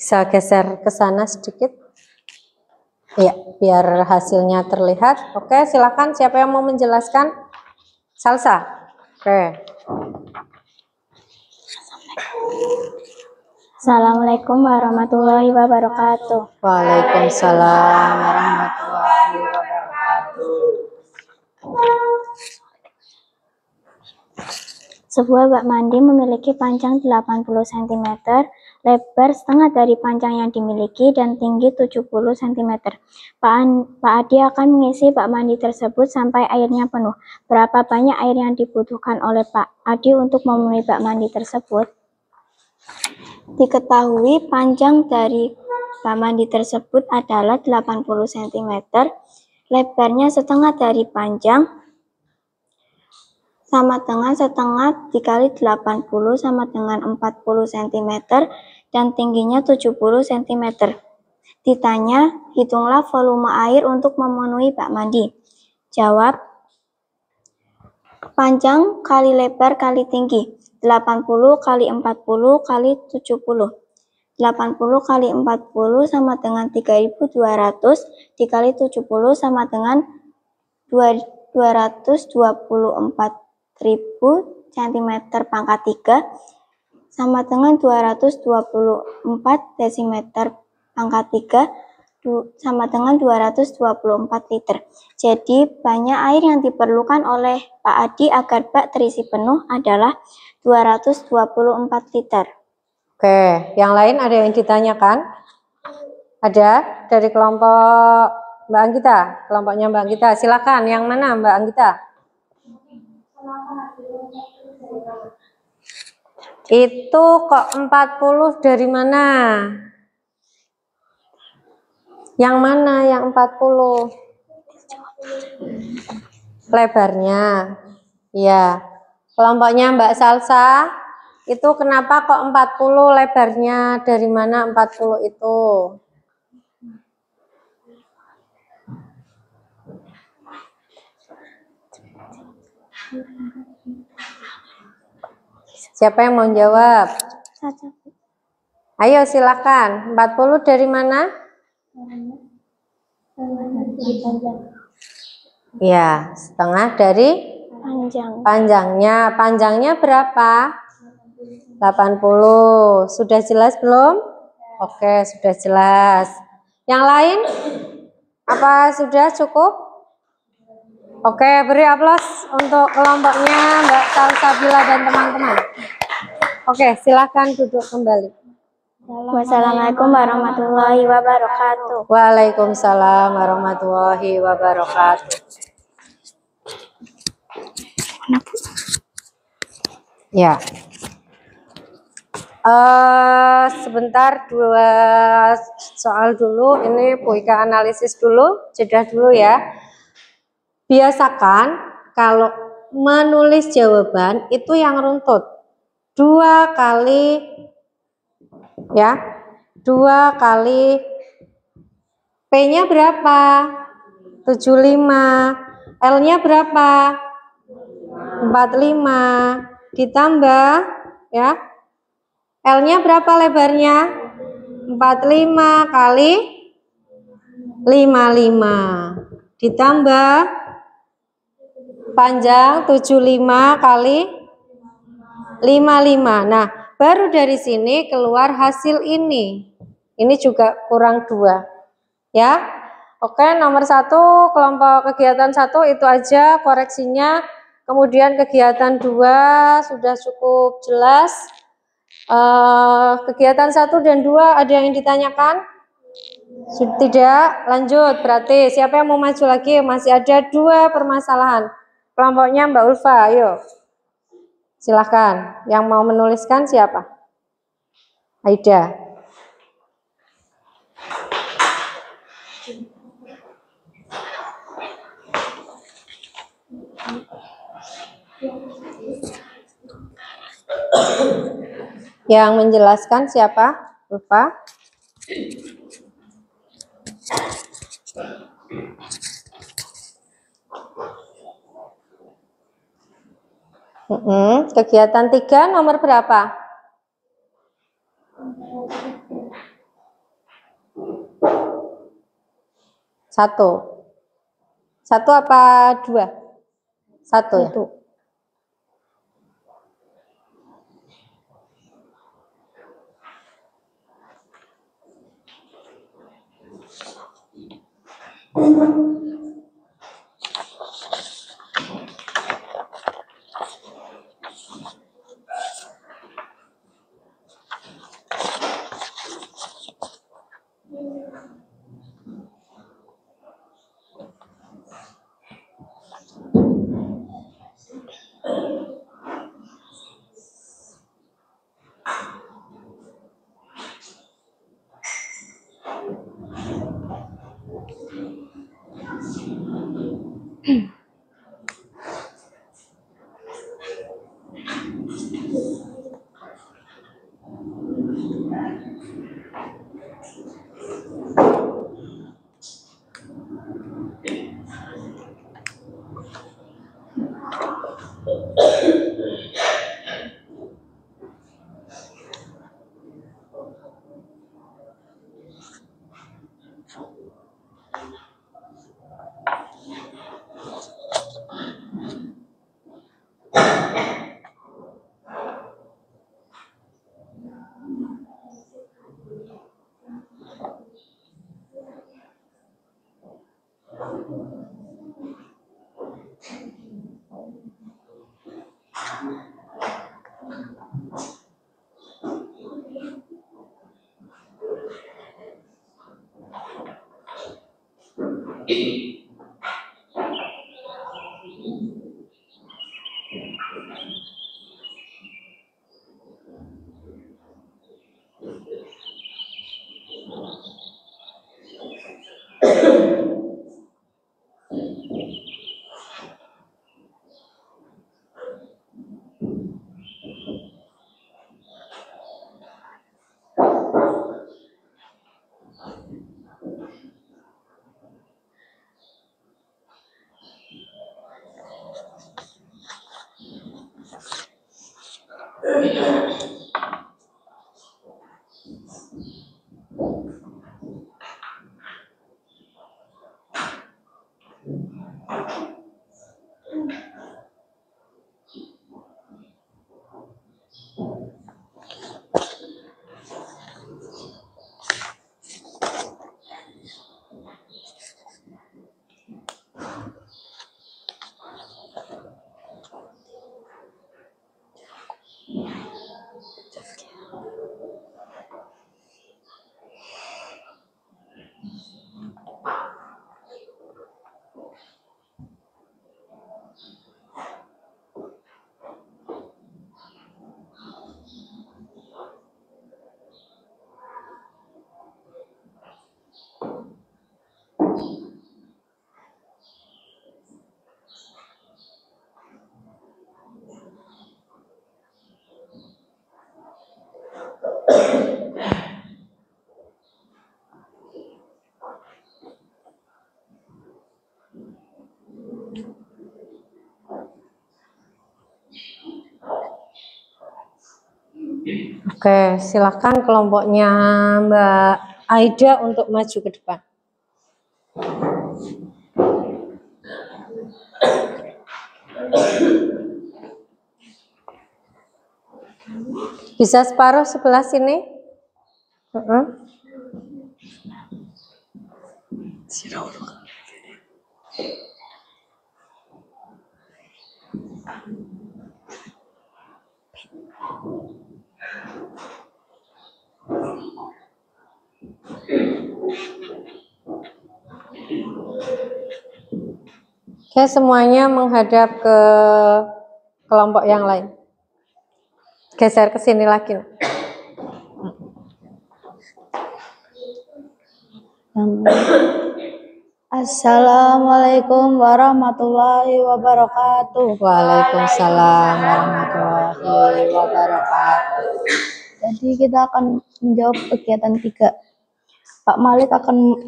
Bisa geser ke sana sedikit. Ya, biar hasilnya terlihat. Oke, silakan siapa yang mau menjelaskan? Salsa. Oke. Assalamualaikum warahmatullahi wabarakatuh. Waalaikumsalam warahmatullahi wabarakatuh. Sebuah bak mandi memiliki panjang 80 cm, lebar setengah dari panjang yang dimiliki, dan tinggi 70 cm. Pak Adi akan mengisi bak mandi tersebut sampai airnya penuh. Berapa banyak air yang dibutuhkan oleh Pak Adi untuk memenuhi bak mandi tersebut? Diketahui panjang dari bak mandi tersebut adalah 80 cm, lebarnya setengah dari panjang, sama dengan setengah dikali 80 sama dengan 40 cm, dan tingginya 70 cm. Ditanya, hitunglah volume air untuk memenuhi bak mandi. Jawab, panjang kali lebar kali tinggi, 80 kali 40 kali 70. 80 kali 40 sama dengan 3200 dikali 70 sama dengan 224 cm pangkat 3 sama dengan 224 desimeter pangkat 3 sama dengan 224 liter. Jadi banyak air yang diperlukan oleh Pak Adi agar bak terisi penuh adalah 224 liter. Oke, yang lain ada yang ditanyakan? Ada dari kelompok Mbak Anggita, kelompoknya Mbak Anggita. Silakan, yang mana Mbak Anggita? Itu kok 40 dari mana? Yang mana yang 40? Lebarnya. Ya. Kelompoknya Mbak Salsa, itu kenapa kok 40 lebarnya? Dari mana 40 itu? Siapa yang mau jawab? Ayo silakan. 40 dari mana? Ya, setengah dari panjangnya. Panjangnya berapa? 80. Sudah jelas belum? Oke, sudah jelas. Yang lain? Apa sudah cukup? Oke, beri aplaus untuk kelompoknya Mbak Salsabila dan teman-teman. Oke, silakan duduk kembali. Wassalamualaikum warahmatullahi wabarakatuh. Waalaikumsalam warahmatullahi wabarakatuh. Ya. Sebentar, 2 soal dulu. Ini Bu Ika analisis dulu, jeda dulu ya. Biasakan kalau menulis jawaban itu yang runtut 2 kali ya, 2 kali P-nya berapa? 75. L-nya berapa? 45. Ditambah ya, L-nya berapa lebarnya? 45 kali 55. Ditambah panjang 75 kali 55. Nah, baru dari sini keluar hasil ini. Ini juga kurang 2. Ya. Oke, nomor 1 kelompok kegiatan 1 itu aja koreksinya. Kemudian kegiatan 2 sudah cukup jelas. Kegiatan 1 dan 2 ada yang ditanyakan? Tidak, lanjut. Berarti siapa yang mau maju lagi? Masih ada 2 permasalahan. Kelompoknya Mbak Ulfa, ayo. Silahkan. Yang mau menuliskan siapa? Aida. Yang menjelaskan siapa? Ulfa. Kegiatan 3 nomor berapa? 1. 1 apa 2? 1 ya? Oke, silakan kelompoknya Mbak Aida untuk maju ke depan. Bisa separuh sebelah sini? Oke, semuanya menghadap ke kelompok yang lain. Geser ke sini lagi. Assalamualaikum warahmatullahi wabarakatuh. Waalaikumsalam warahmatullahi wabarakatuh. Jadi kita akan menjawab kegiatan 3. Pak Malik akan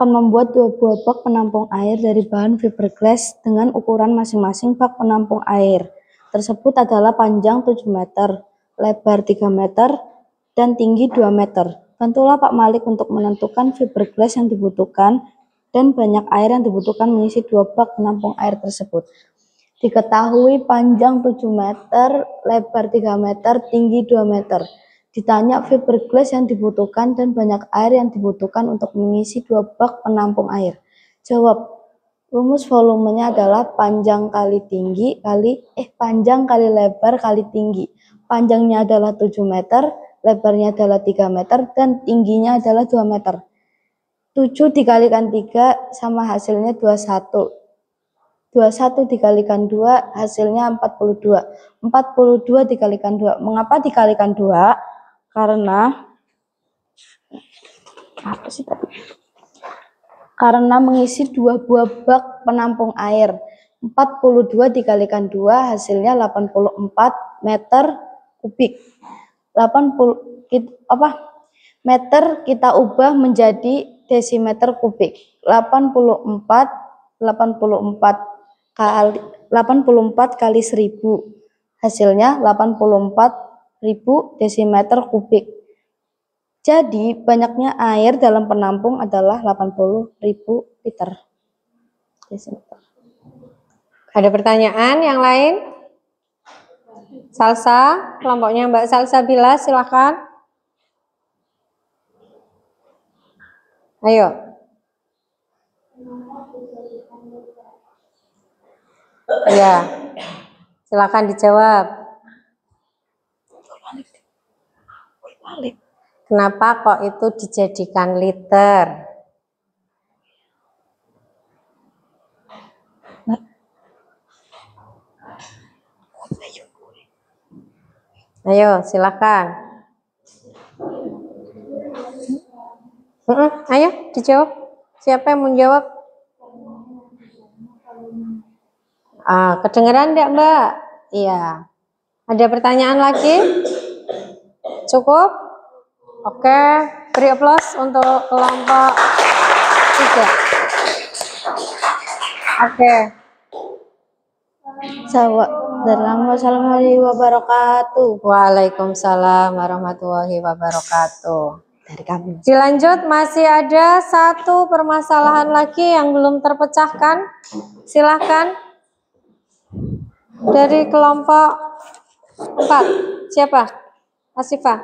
membuat 2 buah bak penampung air dari bahan fiberglass dengan ukuran masing-masing bak penampung air. Tersebut adalah panjang 7 meter, lebar 3 meter, dan tinggi 2 meter. Bantulah Pak Malik untuk menentukan fiberglass yang dibutuhkan dan banyak air yang dibutuhkan mengisi 2 bak penampung air tersebut. Diketahui panjang 7 meter, lebar 3 meter, tinggi 2 meter. Ditanya fiberglass yang dibutuhkan dan banyak air yang dibutuhkan untuk mengisi 2 bak penampung air. Jawab. Rumus volumenya adalah panjang kali lebar kali tinggi. Panjangnya adalah 7 meter, lebarnya adalah 3 meter, dan tingginya adalah 2 meter. 7 dikalikan 3 sama hasilnya 21. 21 dikalikan 2 hasilnya 42. 42 dikalikan 2. Mengapa dikalikan 2? Karena mengisi 2 buah bak penampung air. 42 dikalikan 2 hasilnya 84 meter kubik. 80 meter kita ubah menjadi desimeter kubik. 84 kali 1000 hasilnya 84.000 desimeter kubik. Jadi banyaknya air dalam penampung adalah 80.000 liter desimeter. Ada pertanyaan yang lain? Salsa, kelompoknya Mbak Salsabila, silakan. Ayo. Ya. Silakan dijawab. Kenapa kok itu dijadikan liter? Ayo, silakan. Ayo, dijawab. Siapa yang mau jawab? Kedengeran enggak, Mbak? Iya. Ada pertanyaan lagi? Cukup? Oke, beri aplaus untuk kelompok 3. Oke. Assalamualaikum warahmatullahi wabarakatuh. Waalaikumsalam warahmatullahi wabarakatuh. Dari kami. Dilanjut, masih ada satu permasalahan lagi yang belum terpecahkan. Silahkan. Dari kelompok 4. Siapa? Asifah.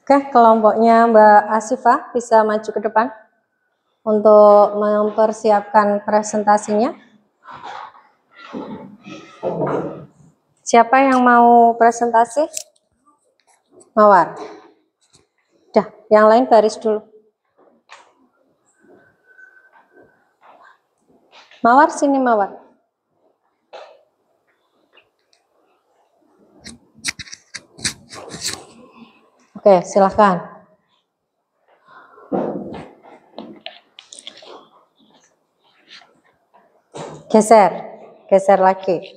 Oke, kelompoknya Mbak Asifah bisa maju ke depan untuk mempersiapkan presentasinya. Siapa yang mau presentasi? Mawar. Dah, yang lain baris dulu. Mawar, sini Mawar. Oke, silahkan. Geser lagi.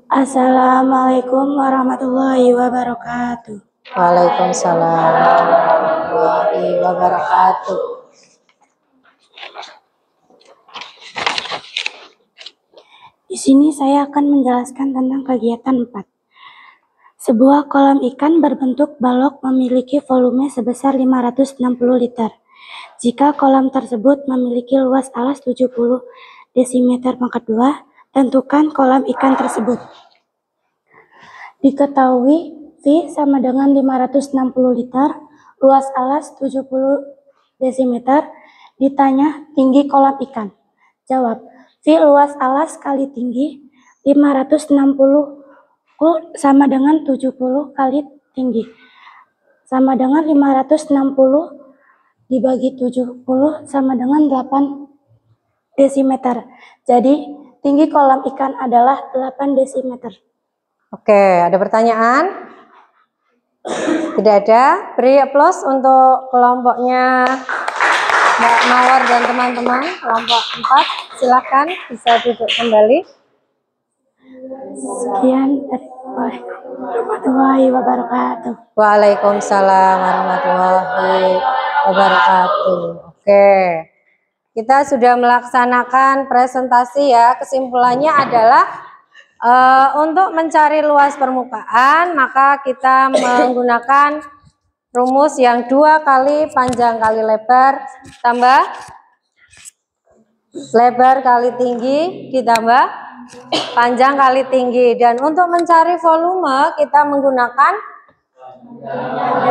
Assalamualaikum warahmatullahi wabarakatuh. Waalaikumsalam warahmatullahi wabarakatuh. Di sini saya akan menjelaskan tentang kegiatan 4. Sebuah kolam ikan berbentuk balok memiliki volume sebesar 560 liter. Jika kolam tersebut memiliki luas alas 70 desimeter pangkat 2, tentukan kolam ikan tersebut. Diketahui V sama dengan 560 liter, luas alas 70 desimeter, ditanya tinggi kolam ikan. Jawab, V luas alas kali tinggi 560 sama dengan 70 kali tinggi. Sama dengan 560 dibagi 70 sama dengan 8 desimeter. Jadi Tinggi kolam ikan adalah 8 desimeter. Oke, ada pertanyaan? Tidak ada. Beri aplaus untuk kelompoknya Mbak Mawar dan teman-teman. Kelompok 4, silakan bisa duduk kembali. Sekian, warahmatullahi wabarakatuh. Waalaikumsalam warahmatullahi wabarakatuh. Oke, kita sudah melaksanakan presentasi ya. Kesimpulannya adalah untuk mencari luas permukaan, maka kita menggunakan rumus yang 2 kali panjang kali lebar tambah lebar kali tinggi ditambah panjang kali tinggi. Dan untuk mencari volume kita menggunakan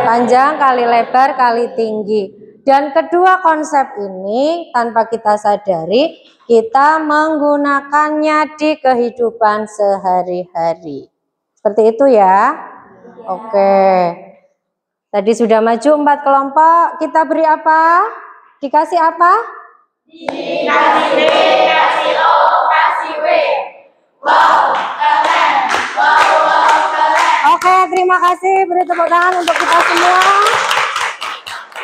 panjang kali lebar kali tinggi. Dan kedua konsep ini tanpa kita sadari kita menggunakannya di kehidupan sehari-hari. Seperti itu ya. Oke. Tadi sudah maju 4 kelompok. Kita beri apa? Dikasih apa? Dikasih B, kasih O, kasih W. Wow, keren. Wow, keren. Oke, terima kasih. Beri tepuk tangan untuk kita semua.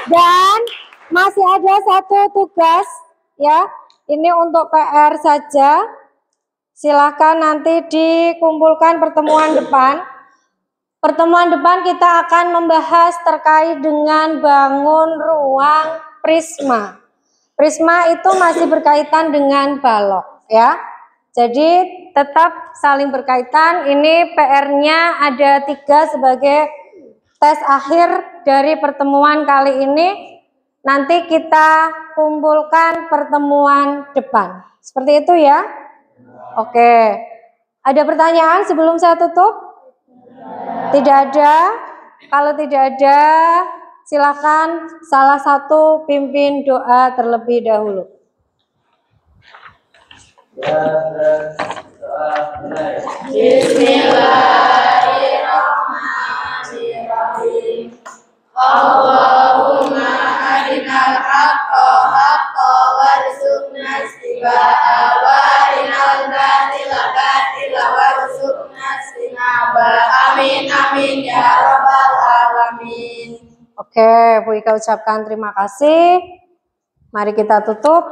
Dan masih ada satu tugas ya. Ini untuk PR saja. Silakan nanti dikumpulkan pertemuan depan. Pertemuan depan kita akan membahas terkait dengan bangun ruang prisma. Prisma itu masih berkaitan dengan balok ya. Jadi tetap saling berkaitan. Ini PR-nya ada 3 sebagai tes akhir dari pertemuan kali ini. Nanti kita kumpulkan pertemuan depan. Seperti itu ya. Oke. Ada pertanyaan sebelum saya tutup? Tidak ada. Kalau tidak ada, silakan salah satu pimpin doa terlebih dahulu. Bismillahirrahmanirrahim. Allahumma arinal haqqa haqqa warzuqna ittiba'ah wa arinal batila batila warzuqna ijtinabah. Amin amin ya rabbal alamin. Oke, Bu Ika ucapkan terima kasih. Mari kita tutup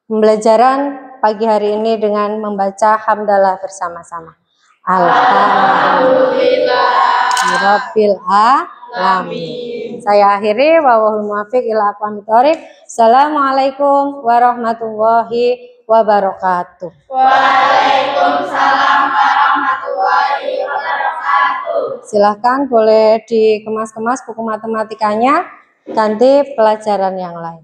pembelajaran pagi hari ini dengan membaca hamdalah bersama-sama. Alhamdulillahirabbil alamin. Saya akhiri, wallahul muwaffiq ila aqwamit thoriq. Assalamualaikum warahmatullahi wabarakatuh. Waalaikumsalam warahmatullahi wabarakatuh. Silahkan boleh dikemas-kemas buku matematikanya, ganti pelajaran yang lain.